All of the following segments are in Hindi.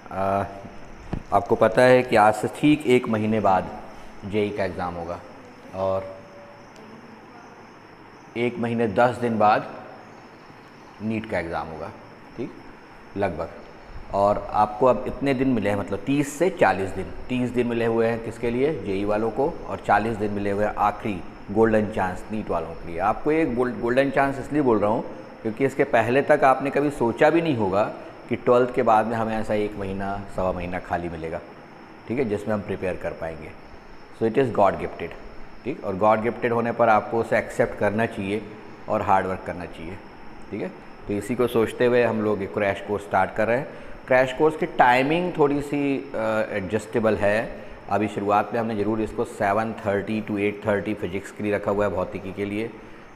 आ, आपको पता है कि आज से ठीक 1 महीने बाद जेई का एग्ज़ाम होगा और 1 महीने 10 दिन बाद नीट का एग्ज़ाम होगा, ठीक, लगभग। और आपको अब इतने दिन मिले हैं, मतलब 30 से 40 दिन, 30 दिन मिले हुए हैं किसके लिए, जेई वालों को, और 40 दिन मिले हुए हैं आखिरी गोल्डन चांस नीट वालों के लिए। आपको एक गोल्डन चांस इसलिए बोल रहा हूँ क्योंकि इसके पहले तक आपने कभी सोचा भी नहीं होगा कि 12th के बाद में हमें ऐसा 1 महीना सवा महीना खाली मिलेगा, ठीक है, जिसमें हम प्रिपेयर कर पाएंगे। So it is God gifted, ठीक। और गॉड गिफ्टेड होने पर आपको उसे एक्सेप्ट करना चाहिए और हार्ड वर्क करना चाहिए, ठीक है। तो इसी को सोचते हुए हम लोग एक क्रैश कोर्स स्टार्ट कर रहे हैं। क्रैश कोर्स की टाइमिंग थोड़ी सी एडजस्टेबल है। अभी शुरुआत में हमने ज़रूर इसको 7:30 to 8:30 फिजिक्स के लिए रखा हुआ है, भौतिकी के लिए,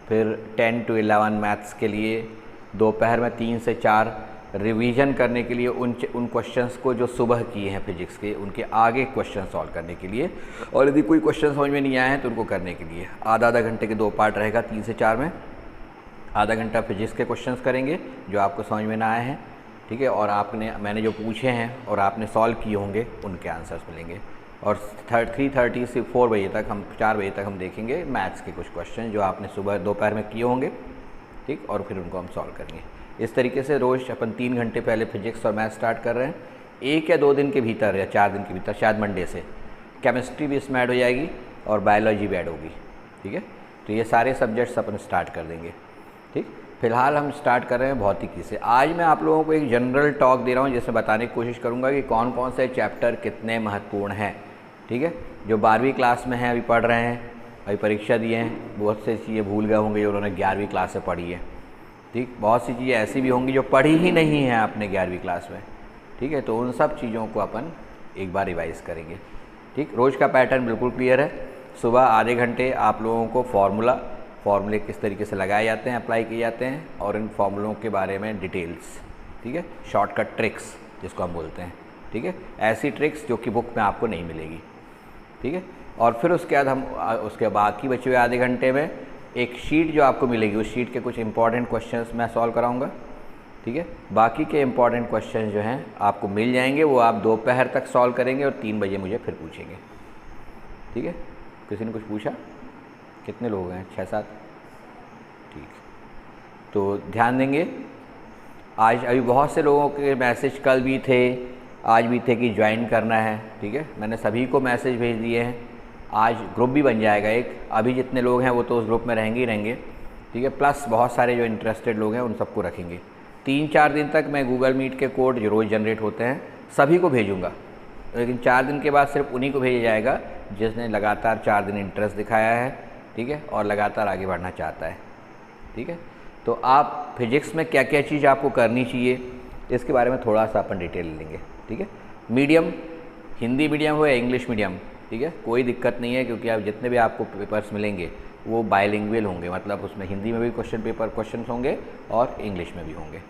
फिर 10 to 11 मैथ्स के लिए, दोपहर में 3 से 4 रिवीजन करने के लिए उन क्वेश्चंस को जो सुबह किए हैं फिजिक्स के, उनके आगे क्वेश्चन सॉल्व करने के लिए, और यदि कोई क्वेश्चन समझ में नहीं आए हैं तो उनको करने के लिए आधा घंटे के 2 पार्ट रहेगा। 3 से 4 में आधा घंटा फिजिक्स के क्वेश्चंस करेंगे जो आपको समझ में ना आए हैं, ठीक है, और मैंने जो पूछे हैं और आपने सॉल्व किए होंगे उनके आंसर्स मिलेंगे। और 3:30 से 4 बजे तक, हम 4 बजे तक हम देखेंगे मैथ्स के कुछ क्वेश्चन जो आपने सुबह दोपहर में किए होंगे, ठीक, और फिर उनको हम सॉल्व करेंगे। इस तरीके से रोज़ अपन 3 घंटे पहले फिजिक्स और मैथ्स स्टार्ट कर रहे हैं। 1 या 2 दिन के भीतर या 4 दिन के भीतर, शायद मंडे से केमिस्ट्री भी इसमें ऐड हो जाएगी और बायोलॉजी भी ऐड होगी, ठीक है। तो ये सारे सब्जेक्ट्स अपन स्टार्ट कर देंगे, ठीक। फिलहाल हम स्टार्ट कर रहे हैं भौतिकी से। आज मैं आप लोगों को एक जनरल टॉक दे रहा हूँ जिसमें बताने की कोशिश करूँगा कि कौन कौन से चैप्टर कितने महत्वपूर्ण हैं, ठीक है। जो 12वीं क्लास में हैं, अभी पढ़ रहे हैं, अभी परीक्षा दिए हैं, बहुत सी चीज़ें भूल गए होंगे जो उन्होंने 11वीं क्लास से पढ़ी है, ठीक। बहुत सी चीज़ें ऐसी भी होंगी जो पढ़ी ही नहीं हैं आपने 11वीं क्लास में, ठीक है। तो उन सब चीज़ों को अपन एक बार रिवाइज़ करेंगे, ठीक। रोज़ का पैटर्न बिल्कुल क्लियर है। सुबह आधे घंटे आप लोगों को फार्मूले किस तरीके से लगाए जाते हैं, अप्लाई किए जाते हैं, और इन फार्मूलों के बारे में डिटेल्स, ठीक है, शॉर्टकट ट्रिक्स जिसको हम बोलते हैं, ठीक है, ऐसी ट्रिक्स जो कि बुक में आपको नहीं मिलेगी, ठीक है। और फिर उसके बाद हम उसके बाकी बचे हुए आधे घंटे में एक शीट जो आपको मिलेगी, उस शीट के कुछ इंपॉर्टेंट क्वेश्चंस मैं सॉल्व कराऊंगा, ठीक है। बाकी के इंपॉर्टेंट क्वेश्चन जो हैं आपको मिल जाएंगे, वो आप दोपहर तक सॉल्व करेंगे और 3 बजे मुझे फिर पूछेंगे, ठीक है। किसी ने कुछ पूछा? कितने लोग हैं? 6-7, ठीक। तो ध्यान देंगे। आज अभी बहुत से लोगों के मैसेज कल भी थे, आज भी थे कि ज्वाइन करना है, ठीक है। मैंने सभी को मैसेज भेज दिए हैं। आज ग्रुप भी बन जाएगा एक, अभी जितने लोग हैं वो तो उस ग्रुप में रहेंगे ही रहेंगे, ठीक है, प्लस बहुत सारे जो इंटरेस्टेड लोग हैं उन सबको रखेंगे। 3-4 दिन तक मैं गूगल मीट के कोड जो रोज़ जनरेट होते हैं सभी को भेजूँगा, लेकिन 4 दिन के बाद सिर्फ उन्हीं को भेजा जाएगा जिसने लगातार 4 दिन इंटरेस्ट दिखाया है, ठीक है, और लगातार आगे बढ़ना चाहता है, ठीक है। तो आप फिजिक्स में क्या क्या चीज़ आपको करनी चाहिए इसके बारे में थोड़ा सा अपन डिटेल लेंगे, ठीक है। मीडियम, हिंदी मीडियम हो या इंग्लिश मीडियम, ठीक है, कोई दिक्कत नहीं है, क्योंकि आप जितने भी आपको पेपर्स मिलेंगे वो बायलिंगुअल होंगे, मतलब उसमें हिंदी में भी क्वेश्चन होंगे और इंग्लिश में भी होंगे,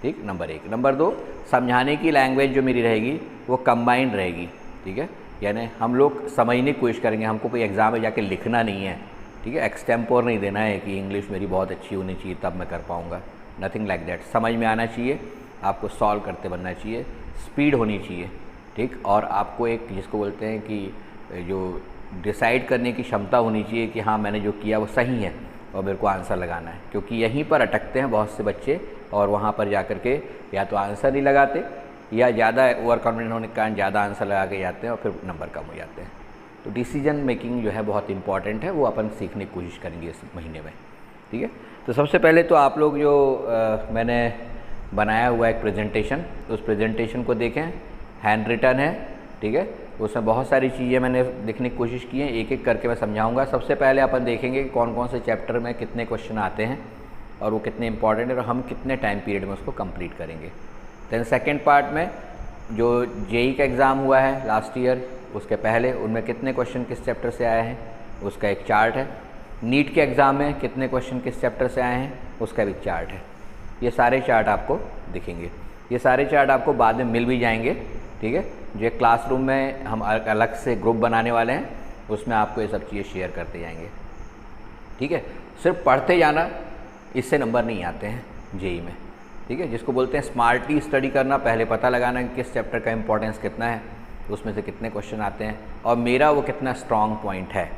ठीक, नंबर 1। नंबर 2, समझाने की लैंग्वेज जो मेरी रहेगी वो कंबाइंड रहेगी, ठीक है, यानी हम लोग समझने की कोशिश करेंगे, हमको कोई एग्ज़ाम में जाके लिखना नहीं है, ठीक है, एक्सटेम्पोर नहीं देना है कि इंग्लिश मेरी बहुत अच्छी होनी चाहिए तब मैं कर पाऊँगा, नथिंग लाइक दैट। समझ में आना चाहिए, आपको सॉल्व करते बनना चाहिए, स्पीड होनी चाहिए, ठीक, और आपको एक जिसको बोलते हैं कि जो डिसाइड करने की क्षमता होनी चाहिए कि हाँ मैंने जो किया वो सही है और मेरे को आंसर लगाना है, क्योंकि यहीं पर अटकते हैं बहुत से बच्चे और वहाँ पर जा कर के या तो आंसर नहीं लगाते या ज़्यादा ओवर कॉन्फिडेंट होने के कारण ज़्यादा आंसर लगा के जाते हैं और फिर नंबर कम हो जाते हैं। तो डिसीजन मेकिंग जो है बहुत इंपॉर्टेंट है, वो अपन सीखने की कोशिश करेंगे इस महीने में, ठीक है। तो सबसे पहले तो आप लोग जो मैंने बनाया हुआ एक प्रेजेंटेशन, उस प्रेजेंटेशन को देखें, हैंड रिटन है, ठीक है, उसमें बहुत सारी चीज़ें मैंने लिखने की कोशिश की हैं, एक एक करके मैं समझाऊंगा। सबसे पहले अपन देखेंगे कि कौन कौन से चैप्टर में कितने क्वेश्चन आते हैं और वो कितने इंपॉर्टेंट है और हम कितने टाइम पीरियड में उसको कंप्लीट करेंगे। देन सेकंड पार्ट में जो जेई का एग्ज़ाम हुआ है लास्ट ईयर, उसके पहले उनमें कितने क्वेश्चन किस चैप्टर से आए हैं उसका एक चार्ट है। नीट के एग्ज़ाम में कितने क्वेश्चन किस चैप्टर से आए हैं उसका भी चार्ट है। ये सारे चार्ट आपको दिखेंगे, ये सारे चार्ट आपको बाद में मिल भी जाएंगे, ठीक है। जो क्लासरूम में हम अलग से ग्रुप बनाने वाले हैं उसमें आपको ये सब चीज़ें शेयर करते जाएंगे, ठीक है। सिर्फ पढ़ते जाना इससे नंबर नहीं आते हैं जेई में, ठीक है, जिसको बोलते हैं स्मार्टली स्टडी करना, पहले पता लगाना कि किस चैप्टर का इंपॉर्टेंस कितना है, उसमें से कितने क्वेश्चन आते हैं और मेरा वो कितना स्ट्रॉन्ग पॉइंट है।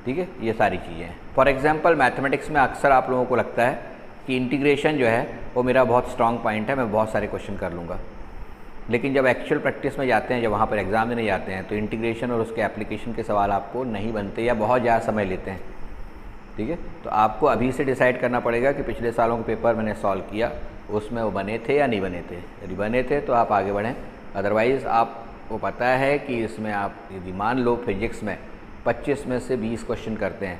ठीक है, ये सारी चीज़ें हैं। फॉर एग्जांपल मैथमेटिक्स में अक्सर आप लोगों को लगता है कि इंटीग्रेशन जो है वो मेरा बहुत स्ट्रॉन्ग पॉइंट है, मैं बहुत सारे क्वेश्चन कर लूँगा, लेकिन जब एक्चुअल प्रैक्टिस में जाते हैं, जब वहाँ पर एग्ज़ाम देने जाते हैं, तो इंटीग्रेशन और उसके एप्लीकेशन के सवाल आपको नहीं बनते या बहुत ज़्यादा समय लेते हैं। ठीक है, तो आपको अभी से डिसाइड करना पड़ेगा कि पिछले सालों के पेपर मैंने सॉल्व किया, उसमें वो बने थे या नहीं बने थे। यदि बने थे तो आप आगे बढ़ें, अदरवाइज़ आपको पता है कि इसमें आप यदि मान लो फिजिक्स में 25 में से 20 क्वेश्चन करते हैं,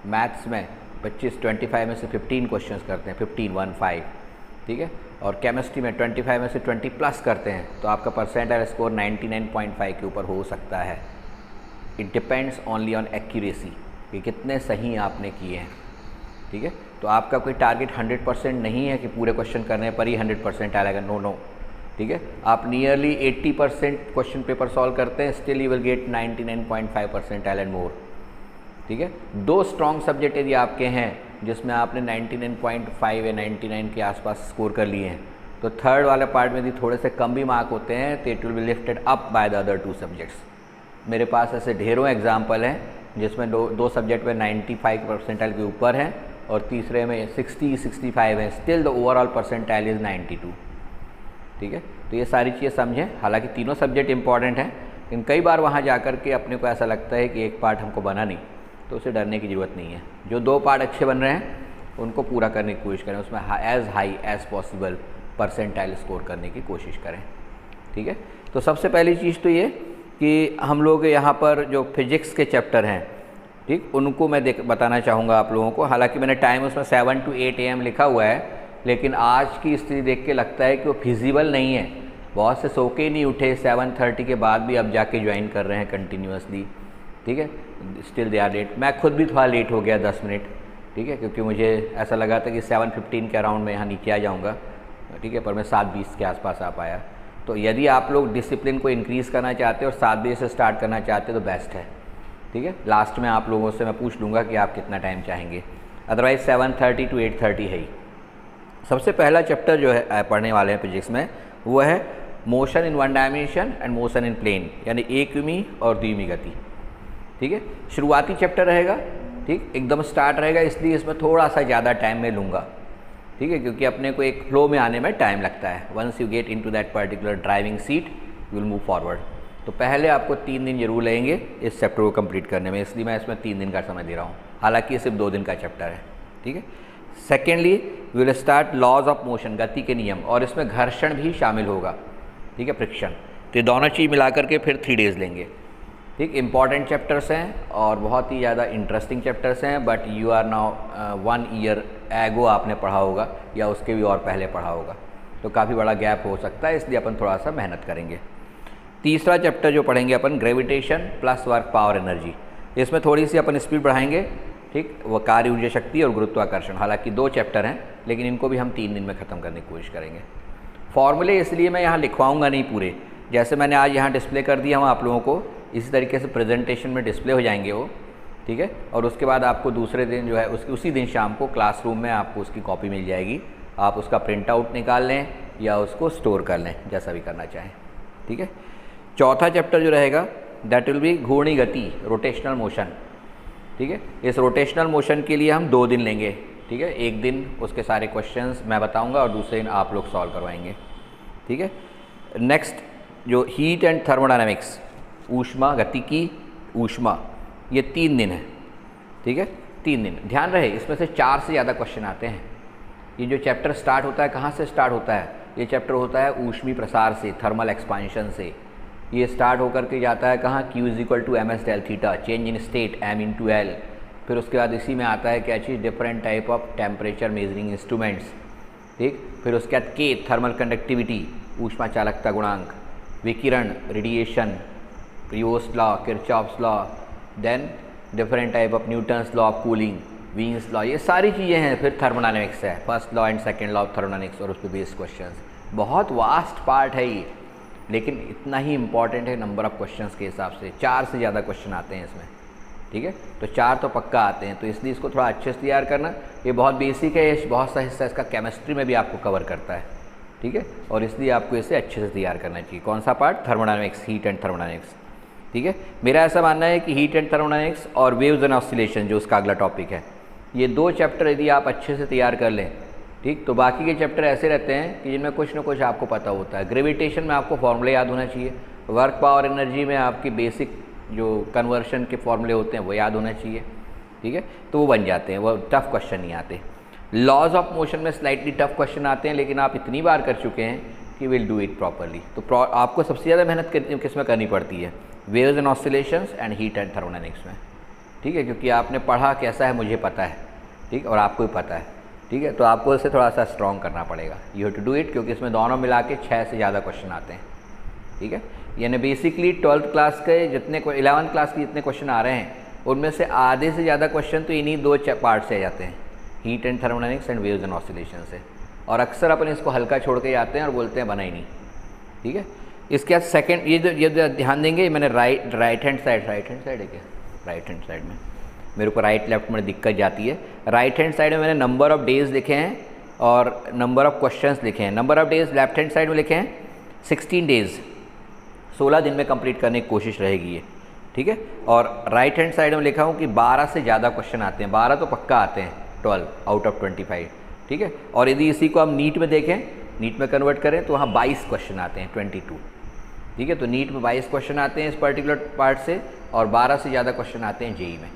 मैथ्स में 25 में से 15 क्वेश्चन करते हैं, 15 ठीक है, और केमिस्ट्री में 25 में से 20 प्लस करते हैं, तो आपका परसेंटाइल स्कोर 99.5 के ऊपर हो सकता है। It depends only on accuracy कि कितने सही आपने किए हैं। ठीक है, तो आपका कोई टारगेट 100% नहीं है कि पूरे क्वेश्चन करने पर ही 100% आएगा, नो। ठीक है, आप नियरली 80% क्वेश्चन पेपर सॉल्व करते हैं, still you will get 99.5% and more. ठीक है, 2 स्ट्रॉन्ग सब्जेक्ट यदि आपके हैं जिसमें आपने 99.5 या 99 के आसपास स्कोर कर लिए हैं, तो थर्ड वाले पार्ट में यदि थोड़े से कम भी मार्क होते हैं तो it will be lifted up by the other 2 subjects. मेरे पास ऐसे ढेरों एग्जाम्पल हैं जिसमें दो सब्जेक्ट में 95 परसेंटाइल के ऊपर हैं और तीसरे में 60-65 है, still the overall percentile is 92। ठीक है, तो ये सारी चीज़ें समझें। हालांकि तीनों सब्जेक्ट इंपॉर्टेंट हैं, लेकिन कई बार वहाँ जा कर के अपने को ऐसा लगता है कि एक पार्ट हमको बना नहीं, तो उसे डरने की ज़रूरत नहीं है। जो 2 पार्ट अच्छे बन रहे हैं उनको पूरा करने की कोशिश करें, उसमें as high as possible percentile score करने की कोशिश करें। ठीक है, तो सबसे पहली चीज़ तो ये कि हम लोग यहाँ पर जो फिजिक्स के चैप्टर हैं, ठीक, उनको मैं बताना चाहूँगा आप लोगों को। हालांकि मैंने टाइम उसमें 7 to 8 AM लिखा हुआ है, लेकिन आज की स्थिति देख के लगता है कि वो फिजिबल नहीं है। बहुत से सो के ही नहीं उठे 7:30 के बाद भी अब जाके ज्वाइन कर रहे हैं कंटिन्यूसली। ठीक है, स्टिल दे आर लेट। मैं खुद भी थोड़ा लेट हो गया 10 मिनट। ठीक है, क्योंकि मुझे ऐसा लगा था कि 7:15 के अराउंड में यहाँ नीचे आ जाऊँगा। ठीक है, पर मैं 7:20 के आसपास आ पाया। तो यदि आप लोग डिसिप्लिन को इंक्रीज़ करना चाहते हो और 7 बजे से स्टार्ट करना चाहते हो तो बेस्ट है। ठीक है, लास्ट में आप लोगों से मैं पूछ लूँगा कि आप कितना टाइम चाहेंगे, अदरवाइज़ 7:30 to 8:30 है ही। सबसे पहला चैप्टर जो है पढ़ने वाले हैं फिजिक्स में, वो है motion in 1 dimension and motion in plane, यानी एकविमी और द्विमी गति। ठीक है, शुरुआती चैप्टर रहेगा, ठीक, एकदम स्टार्ट रहेगा, इसलिए इसमें थोड़ा सा ज़्यादा टाइम मैं लूँगा। ठीक है, क्योंकि अपने को एक फ्लो में आने में टाइम लगता है। Once you get into that particular driving seat you will move forward. तो पहले आपको 3 दिन जरूर लगेंगे इस चैप्टर को कंप्लीट करने में, इसलिए मैं इसमें 3 दिन का समय दे रहा हूँ। हालांकि ये सिर्फ 2 दिन का चैप्टर है। ठीक है, secondly we will start laws of motion, गति के नियम, और इसमें घर्षण भी शामिल होगा। ठीक है, फ्रिक्शन। तो ये दोनों चीज़ मिला करके फिर 3 डेज़ लेंगे। ठीक, इंपॉर्टेंट चैप्टर्स हैं और बहुत ही ज़्यादा इंटरेस्टिंग चैप्टर्स हैं, but you are now 1 year ago आपने पढ़ा होगा या उसके भी और पहले पढ़ा होगा, तो काफ़ी बड़ा गैप हो सकता है, इसलिए अपन थोड़ा सा मेहनत करेंगे। तीसरा चैप्टर जो पढ़ेंगे अपन, gravitation plus work power energy. इसमें थोड़ी सी अपन स्पीड बढ़ाएंगे। ठीक, वो कार्य ऊर्जा शक्ति और गुरुत्वाकर्षण। हालांकि 2 चैप्टर हैं, लेकिन इनको भी हम 3 दिन में ख़त्म करने की कोशिश करेंगे। फॉर्मूले इसलिए मैं यहाँ लिखवाऊँगा नहीं पूरे, जैसे मैंने आज यहाँ डिस्प्ले कर दिया हूँ आप लोगों को, इसी तरीके से प्रेजेंटेशन में डिस्प्ले हो जाएंगे वो। ठीक है, और उसके बाद आपको दूसरे दिन जो है उसी दिन शाम को क्लासरूम में आपको उसकी कॉपी मिल जाएगी। आप उसका प्रिंट आउट निकाल लें या उसको स्टोर कर लें, जैसा भी करना चाहें। ठीक है, चौथा चैप्टर जो रहेगा दैट विल बी घूर्णी गति, रोटेशनल मोशन। ठीक है, इस रोटेशनल मोशन के लिए हम 2 दिन लेंगे। ठीक है, एक दिन उसके सारे क्वेश्चंस मैं बताऊंगा और दूसरे दिन आप लोग सॉल्व करवाएंगे। ठीक है, नेक्स्ट जो हीट एंड थर्मोडायनेमिक्स, ऊष्मा गतिकी, ऊष्मा, ये 3 दिन है। ठीक है, 3 दिन। ध्यान रहे इसमें से 4 से ज़्यादा क्वेश्चन आते हैं। ये जो चैप्टर स्टार्ट होता है, कहाँ से स्टार्ट होता है? ये चैप्टर होता है ऊष्मी प्रसार से, थर्मल एक्सपांशन से। ये स्टार्ट होकर के जाता है कहाँ? Q = ms del theta, change in state m × L। फिर उसके बाद इसी में आता है क्या चीज़? Different type of temperature measuring instruments. ठीक, फिर उसके बाद K थर्मल कंडक्टिविटी, ऊष्मा चालकता गुणांक, विकिरण रेडिएशन, प्रियोस law, Kirchhoff's law, then different type of Newton's law of cooling, Wien's law, ये सारी चीज़ें हैं। फिर थर्मोडायनेमिक्स है, first law and second law of thermodynamics, और उस पर बेस्ड क्वेश्चंस। बहुत वास्ट पार्ट है ये, लेकिन इतना ही इंपॉर्टेंट है नंबर ऑफ क्वेश्चंस के हिसाब से। 4 से ज़्यादा क्वेश्चन आते हैं इसमें। ठीक है। तो 4 तो पक्का आते हैं, तो इसलिए इसको थोड़ा अच्छे से तैयार करना। ये बहुत बेसिक है, ये बहुत सा हिस्सा इसका केमिस्ट्री में भी आपको कवर करता है, ठीक है। और इसलिए आपको इसे अच्छे से तैयार करना चाहिए। कौन सा part? Thermodynamics, heat and thermodynamics, ठीक है। मेरा ऐसा मानना है कि हीट एंड थर्मोडायनेमिक्स और वेव्स एंड ऑसिलेशन जो उसका अगला टॉपिक है, ये 2 चैप्टर यदि आप अच्छे से तैयार कर लें, ठीक, तो बाकी के चैप्टर ऐसे रहते हैं कि जिनमें कुछ ना कुछ आपको पता होता है। ग्रेविटेशन में आपको फॉर्मूले याद होना चाहिए, वर्क पावर एनर्जी में आपकी बेसिक जो कन्वर्शन के फॉर्मूले होते हैं वो याद होना चाहिए, ठीक है। तो वो बन जाते हैं, वो टफ क्वेश्चन नहीं आते। लॉज ऑफ मोशन में स्लाइटली टफ क्वेश्चन आते हैं, लेकिन आप इतनी बार कर चुके हैं कि विल डू इट प्रॉपरली। तो आपको सबसे ज़्यादा मेहनत किस में करनी पड़ती है? Waves and oscillations and heat and thermodynamics में, ठीक है, क्योंकि आपने पढ़ा कैसा है मुझे पता है, ठीक, और आपको भी पता है, ठीक है। तो आपको इसे थोड़ा सा स्ट्रॉन्ग करना पड़ेगा, you have to do it, क्योंकि इसमें दोनों मिला के 6 से ज़्यादा क्वेश्चन आते हैं, ठीक है। यानी बेसिकली 12th क्लास के जितने 11th क्लास के जितने क्वेश्चन आ रहे हैं उनमें से आधे से ज़्यादा क्वेश्चन तो इन्हीं 2 पार्ट से आ जाते हैं, heat and thermodynamics and waves and oscillation से। और अक्सर अपन इसको हल्का छोड़ के जाते हैं और बोलते हैं बना ही नहीं, ठीक है। इसके बाद सेकंड, ये जो ध्यान देंगे, मैंने राइट हैंड साइड है क्या? राइट हैंड साइड में मेरे को राइट लेफ्ट में दिक्कत जाती है। राइट हैंड साइड में मैंने नंबर ऑफ़ डेज़ लिखे हैं और नंबर ऑफ़ क्वेश्चंस लिखे हैं। Number of days left hand side में लिखे हैं 16 डेज़, 16 दिन में कंप्लीट करने की कोशिश रहेगी ये, ठीक है। और राइट हैंड साइड में लिखा हूँ कि 12 से ज़्यादा क्वेश्चन आते हैं, 12 तो पक्का आते हैं, 12 आउट ऑफ 25, ठीक है। और यदि इसी को हम नीट में देखें, नीट में कन्वर्ट करें तो वहाँ 22 क्वेश्चन आते हैं, 22, ठीक है। तो नीट में 22 क्वेश्चन आते हैं इस पर्टिकुलर पार्ट से, और 12 से ज़्यादा क्वेश्चन आते हैं जेई में।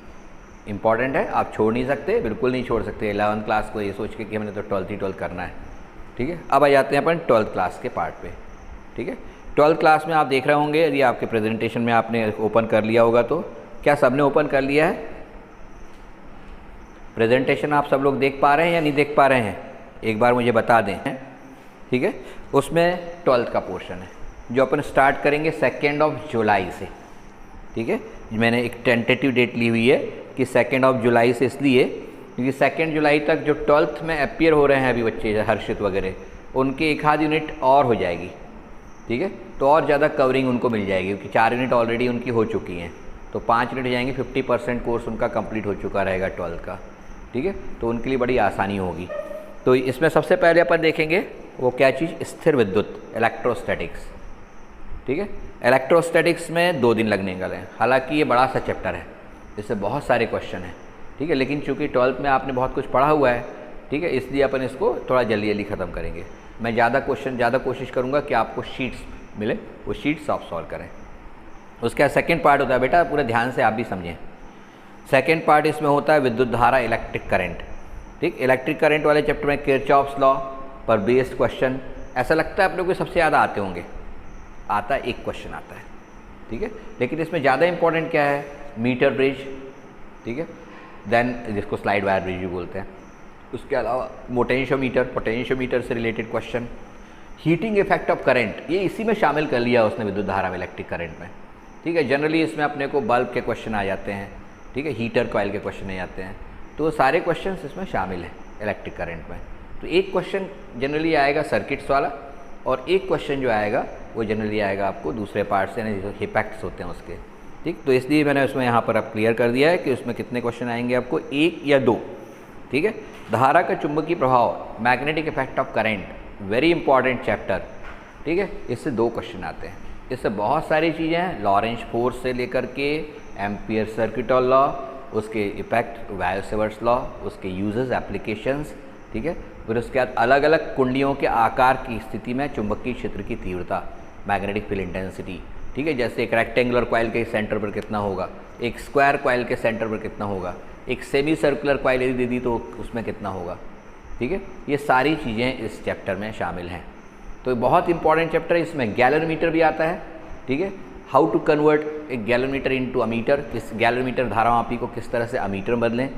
इंपॉर्टेंट है, आप छोड़ नहीं सकते, बिल्कुल नहीं छोड़ सकते 11th क्लास को ये सोच के कि हमने तो 12th ही 12 करना है, ठीक है। अब आ जाते हैं अपन 12th क्लास के पार्ट पे, ठीक है। 12th क्लास में आप देख रहे होंगे, यदि आपके प्रेजेंटेशन में आपने ओपन कर लिया होगा तो क्या सबने ओपन कर लिया है? प्रेजेंटेशन आप सब लोग देख पा रहे हैं या नहीं देख पा रहे हैं? एक बार मुझे बता दें, ठीक है। उसमें 12th का पोर्शन है जो अपन स्टार्ट करेंगे 2 जुलाई से, ठीक है। मैंने एक टेंटेटिव डेट ली हुई है कि 2 जुलाई से, इसलिए क्योंकि 2 जुलाई तक जो 12th में अपीयर हो रहे हैं अभी बच्चे, हर्षित वगैरह, उनकी 1 यूनिट और हो जाएगी, ठीक है। तो और ज़्यादा कवरिंग उनको मिल जाएगी, क्योंकि 4 यूनिट ऑलरेडी उनकी हो चुकी हैं, तो 5 यूनिट जाएंगे, 50% कोर्स उनका कंप्लीट हो चुका रहेगा 12th का, ठीक है। तो उनके लिए बड़ी आसानी होगी। तो इसमें सबसे पहले अपन देखेंगे वो क्या चीज़? स्थिर विद्युत, इलेक्ट्रोस्टैटिक्स, ठीक है। इलेक्ट्रोस्टैटिक्स में 2 दिन लगने वाले हैं। हालांकि ये बड़ा सा चैप्टर है, इससे बहुत सारे क्वेश्चन हैं, ठीक है। लेकिन चूंकि 12th में आपने बहुत कुछ पढ़ा हुआ है, ठीक है, इसलिए अपन इसको थोड़ा जल्दी जल्दी ख़त्म करेंगे। मैं ज़्यादा कोशिश करूँगा कि आपको शीट्स मिले, वो शीट्स आप सॉल्व करें। उसका सेकंड पार्ट होता है, बेटा पूरे ध्यान से आप भी समझें। सेकंड पार्ट इसमें होता है विद्युत धारा, इलेक्ट्रिक करंट, ठीक। इलेक्ट्रिक करंट वाले चैप्टर में किरचॉफ्स लॉ पर बेस्ड क्वेश्चन, ऐसा लगता है आप लोग को सबसे ज़्यादा आते होंगे, आता है, एक क्वेश्चन आता है, ठीक है। लेकिन इसमें ज़्यादा इंपॉर्टेंट क्या है? मीटर ब्रिज, ठीक है, देन जिसको स्लाइड वायर ब्रिज भी बोलते हैं। उसके अलावा पोटेंशियोमीटर से related question, heating effect of current, ये इसी में शामिल कर लिया उसने विद्युत धारा में, इलेक्ट्रिक करंट में, ठीक है। जनरली इसमें अपने को बल्ब के क्वेश्चन आ जाते हैं, ठीक है, हीटर कॉइल के क्वेश्चन आ जाते हैं, तो सारे क्वेश्चन इसमें शामिल हैं इलेक्ट्रिक करंट में। तो एक क्वेश्चन जनरली आएगा सर्किट्स वाला, और एक क्वेश्चन जो आएगा वो जनरली आएगा आपको दूसरे पार्ट से, जो इफेक्ट्स होते हैं उसके, ठीक। तो इसलिए मैंने उसमें यहाँ पर अब क्लियर कर दिया है कि उसमें कितने क्वेश्चन आएंगे आपको, 1 या 2, ठीक है। धारा का चुंबकीय प्रभाव, magnetic effect of current, very important chapter, ठीक है। इससे 2 क्वेश्चन आते हैं। इससे बहुत सारी चीज़ें हैं, लॉरेंज फोर्स से लेकर के एम्पियर सर्किट लॉ, उसके इफेक्ट वायरसेवर्स लॉ, उसके यूजेस, एप्लीकेशंस, ठीक है। फिर उसके बाद अलग अलग कुंडलियों के आकार की स्थिति में चुंबकीय क्षेत्र की तीव्रता, मैग्नेटिक फील्ड इंटेंसिटी, ठीक है। जैसे एक रेक्टेंगुलर कॉइल के सेंटर पर कितना होगा, एक स्क्वायर कॉइल के सेंटर पर कितना होगा, एक सेमी सर्कुलर कॉइल यदि दे दी तो उसमें कितना होगा, ठीक है। ये सारी चीज़ें इस चैप्टर में शामिल हैं। तो बहुत इंपॉर्टेंट चैप्टर है। इसमें गैलोमीटर भी आता है, ठीक है, how to convert a galvanometer into ammeter, इस गैलोमीटर धारामापी को किस तरह से अमीटर में बदलें,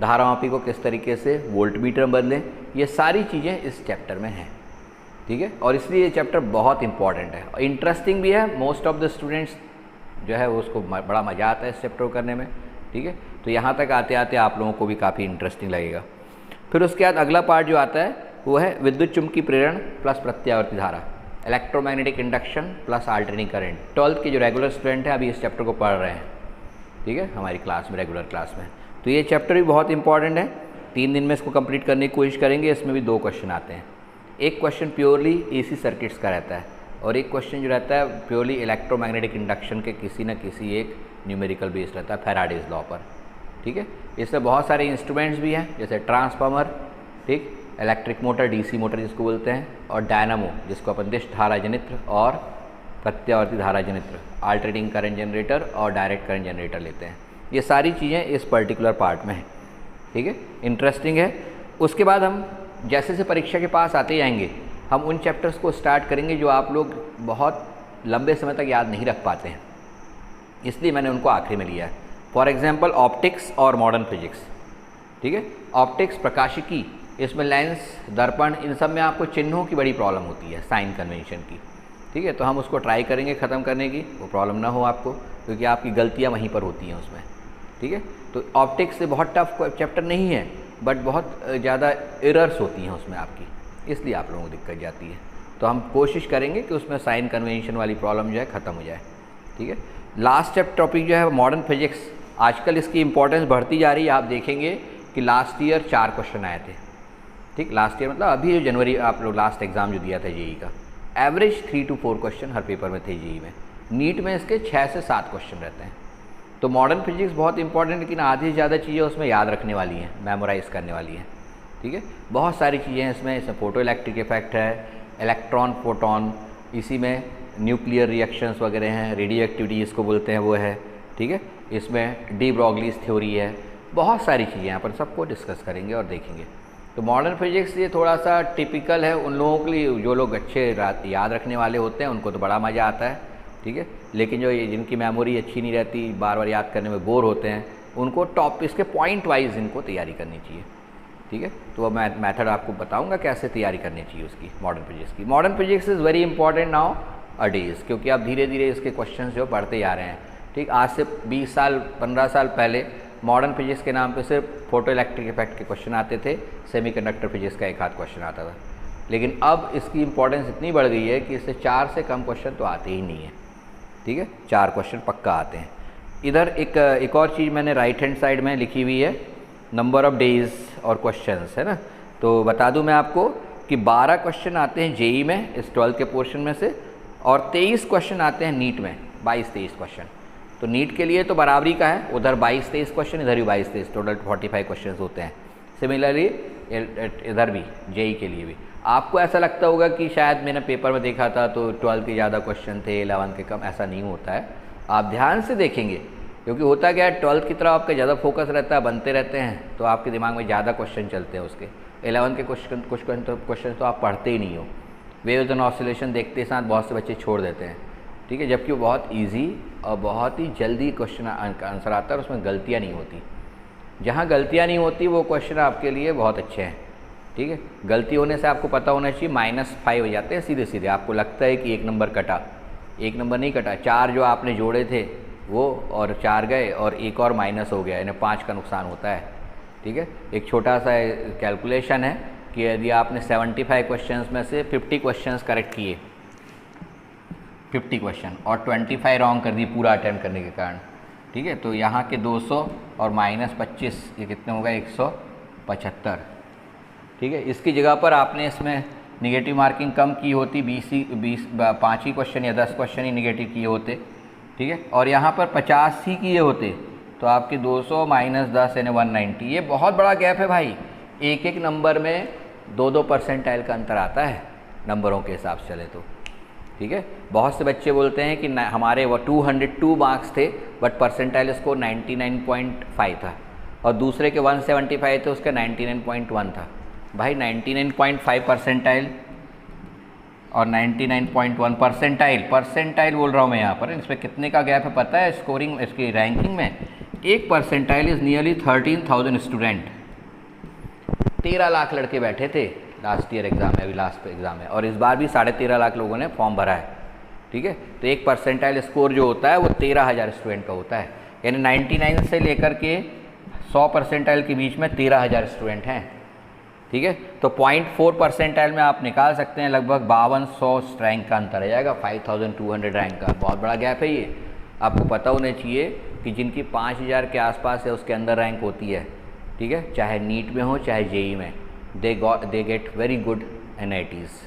धारामापी को किस तरीके से वोल्टमीटर में बदलें, ये सारी चीज़ें इस चैप्टर में हैं, ठीक है। और इसलिए ये चैप्टर बहुत इंपॉर्टेंट है और इंटरेस्टिंग भी है। मोस्ट ऑफ द स्टूडेंट्स जो है उसको बड़ा मज़ा आता है इस चैप्टर को करने में, ठीक है। तो यहाँ तक आते आते आप लोगों को भी काफ़ी इंटरेस्टिंग लगेगा। फिर उसके बाद अगला पार्ट जो आता है वो है विद्युत चुम्बकीय प्रेरण प्लस प्रत्यावर्ती धारा, electromagnetic induction plus alternating current. 12th के जो रेगुलर स्टूडेंट हैं अभी इस चैप्टर को पढ़ रहे हैं, ठीक है, हमारी क्लास में, रेगुलर क्लास में। तो ये चैप्टर भी बहुत इंपॉर्टेंट है, 3 दिन में इसको कंप्लीट करने की कोशिश करेंगे। इसमें भी 2 क्वेश्चन आते हैं, एक क्वेश्चन प्योरली एसी सर्किट्स का रहता है और एक क्वेश्चन जो रहता है प्योरली इलेक्ट्रोमैग्नेटिक इंडक्शन के किसी न किसी एक न्यूमेरिकल बेस्ड रहता है फैराडेज लॉ पर। ठीक है, इसमें बहुत सारे इंस्ट्रूमेंट्स भी हैं, जैसे ट्रांसफार्मर, ठीक, इलेक्ट्रिक मोटर, डीसी मोटर जिसको बोलते हैं, और डायनामो जिसको अपन दिश धारा जनित्र और प्रत्यावर्ती धारा जनित्र, अल्टरनेटिंग करंट जनरेटर और डायरेक्ट करंट जनरेटर लेते हैं। ये सारी चीज़ें इस पर्टिकुलर पार्ट में है। ठीक है, इंटरेस्टिंग है। उसके बाद हम जैसे से परीक्षा के पास आते जाएंगे, हम उन चैप्टर्स को स्टार्ट करेंगे जो आप लोग बहुत लंबे समय तक याद नहीं रख पाते हैं, इसलिए मैंने उनको आखिरी में लिया है। फॉर एग्जांपल ऑप्टिक्स और मॉडर्न फिजिक्स। ठीक है, ऑप्टिक्स प्रकाशिकी, इसमें लेंस, दर्पण, इन सब में आपको चिन्हों की बड़ी प्रॉब्लम होती है, साइन कन्वेंशन की। ठीक है, तो हम उसको ट्राई करेंगे ख़त्म करने की, वो प्रॉब्लम ना हो आपको, क्योंकि आपकी गलतियाँ वहीं पर होती हैं उसमें। ठीक है, तो ऑप्टिक्स से बहुत टफ चैप्टर नहीं है, बट बहुत ज़्यादा एरर्स होती हैं उसमें आपकी, इसलिए आप लोगों को दिक्कत जाती है। तो हम कोशिश करेंगे कि उसमें साइन कन्वेंशन वाली प्रॉब्लम जो है ख़त्म हो जाए। ठीक है, लास्ट चैप्टर टॉपिक जो है मॉडर्न फिजिक्स। आजकल इसकी इंपॉर्टेंस बढ़ती जा रही है। आप देखेंगे कि लास्ट ईयर 4 क्वेश्चन आए थे। ठीक, लास्ट ईयर मतलब अभी जो जनवरी आप लोग लास्ट एग्ज़ाम जो दिया था जेई का, average 3 to 4 question her paper में थे जेई में। नीट में इसके 6 से 7 क्वेश्चन रहते हैं। तो मॉडर्न फिजिक्स बहुत इंपॉर्टेंट, लेकिन आधी से ज़्यादा चीज़ें उसमें याद रखने वाली हैं, मेमोराइज़ करने वाली हैं। ठीक है, बहुत सारी चीज़ें हैं इसमें फोटो इलेक्ट्रिक इफेक्ट है, इलेक्ट्रॉन प्रोटॉन, इसी में न्यूक्लियर रिएक्शंस वगैरह हैं, रेडियो एक्टिविटी जिसको बोलते हैं वो है। ठीक है, इसमें डी ब्रॉगलीज थ्योरी है, बहुत सारी चीज़ें यहाँ पर सबको डिस्कस करेंगे और देखेंगे। तो मॉडर्न फिजिक्स ये थोड़ा सा टिपिकल है उन लोगों के लिए जो लोग अच्छे याद रखने वाले होते हैं, उनको तो बड़ा मज़ा आता है। ठीक है, लेकिन जो जिनकी मेमोरी अच्छी नहीं रहती, बार बार याद करने में बोर होते हैं, उनको इसके पॉइंट वाइज इनको तैयारी करनी चाहिए। ठीक है, तो मैं मेथड आपको बताऊंगा कैसे तैयारी करनी चाहिए उसकी, मॉडर्न फिजिक्स की। Modern physics is very important now a days, क्योंकि आप धीरे धीरे इसके क्वेश्चन जो बढ़ते जा रहे हैं। ठीक, आज से 20 साल 15 साल पहले मॉडर्न फिजिक्स के नाम पे सिर्फ फोटो इलेक्ट्रिक इफेक्ट के क्वेश्चन आते थे, सेमीकंडक्टर फिजिक्स का एक आध क्वेश्चन आता था। लेकिन अब इसकी इंपॉर्टेंस इतनी बढ़ गई है कि इससे 4 से कम क्वेश्चन तो आते ही नहीं है। ठीक है, 4 क्वेश्चन पक्का आते हैं। इधर एक और चीज़ मैंने राइट हैंड साइड में लिखी हुई है, नंबर ऑफ़ डेज और क्वेश्चंस, है ना। तो बता दूं मैं आपको कि 12 क्वेश्चन आते हैं जेई में इस 12 के पोर्शन में से, और 23 क्वेश्चन आते हैं नीट में, 22-23 क्वेश्चन। तो नीट के लिए तो बराबरी का है, उधर 22-23 क्वेश्चन, इधर भी 22-23, टोटल 45 क्वेश्चन होते हैं। सिमिलरली इधर भी जेई के लिए भी। आपको ऐसा लगता होगा कि शायद मैंने पेपर में देखा था तो 12 के ज़्यादा क्वेश्चन थे, 11 के कम, ऐसा नहीं होता है। आप ध्यान से देखेंगे, क्योंकि होता क्या है, 12 की तरफ आपका ज़्यादा फोकस रहता है, बनते रहते हैं, तो आपके दिमाग में ज़्यादा क्वेश्चन चलते हैं उसके। 11 के कुछ क्वेश्चन तो आप पढ़ते ही नहीं हो। वेव्स एंड ऑसिलेशन देखते साथ बहुत से बच्चे छोड़ देते हैं। ठीक है, जबकि वो बहुत ईजी और बहुत ही जल्दी क्वेश्चन आंसर आता है और उसमें गलतियाँ नहीं होती। जहाँ गलतियाँ नहीं होती वो क्वेश्चन आपके लिए बहुत अच्छे हैं। ठीक है, गलती होने से आपको पता होना चाहिए -5 हो जाते हैं सीधे सीधे। आपको लगता है कि 1 नंबर कटा, 1 नंबर नहीं कटा, 4 जो आपने जोड़े थे वो और 4 गए और 1 और माइनस हो गया, यानी 5 का नुकसान होता है। ठीक है, एक छोटा सा कैलकुलेशन है कि यदि आपने 75 क्वेश्चंस में से 50 क्वेश्चंस करेक्ट किए, 50 क्वेश्चन, और 25 रॉन्ग कर दिए पूरा अटैम्प्ट करने के कारण, ठीक है, तो यहाँ के 200 और -25 ये कितने होगा, 175। ठीक है, इसकी जगह पर आपने इसमें निगेटिव मार्किंग कम की होती, 5 ही क्वेश्चन या 10 क्वेश्चन ही निगेटिव किए होते। ठीक है, और यहाँ पर 50 ही किए होते तो आपके 200 - 10 यानी 190। ये बहुत बड़ा गैप है भाई, एक एक नंबर में 2-2 परसेंटाइल का अंतर आता है नंबरों के हिसाब से चले तो। ठीक है, बहुत से बच्चे बोलते हैं कि हमारे वो 202 मार्क्स थे बट परसेंटाइल स्कोर 99.5 था, और दूसरे के 175 थे, उसका 99.1 था। भाई 99.5 परसेंटाइल और 99.1 परसेंटाइल बोल रहा हूँ मैं यहाँ पर, इसमें कितने का गैप है पता है स्कोरिंग, इसकी रैंकिंग में? 1 percentile is nearly 13,000 student. 13 lakh लड़के बैठे थे लास्ट ईयर एग्ज़ाम में, अभी लास्ट एग्ज़ाम है, और इस बार भी 13.5 लाख लोगों ने फॉर्म भरा है। ठीक है, तो 1 परसेंटाइल स्कोर जो होता है वो 13,000 स्टूडेंट का होता है, यानी 99 से लेकर के 100 परसेंटाइल के बीच में 13,000 स्टूडेंट हैं। ठीक है, तो 0.4 परसेंटाइल में आप निकाल सकते हैं लगभग 5200 रैंक का अंतर आ जाएगा, 5200 रैंक का, बहुत बड़ा गैप है ये। आपको पता होना चाहिए कि जिनकी 5000 के आसपास है उसके अंदर रैंक होती है, ठीक है, चाहे नीट में हो चाहे जेई में, they get very good NITs,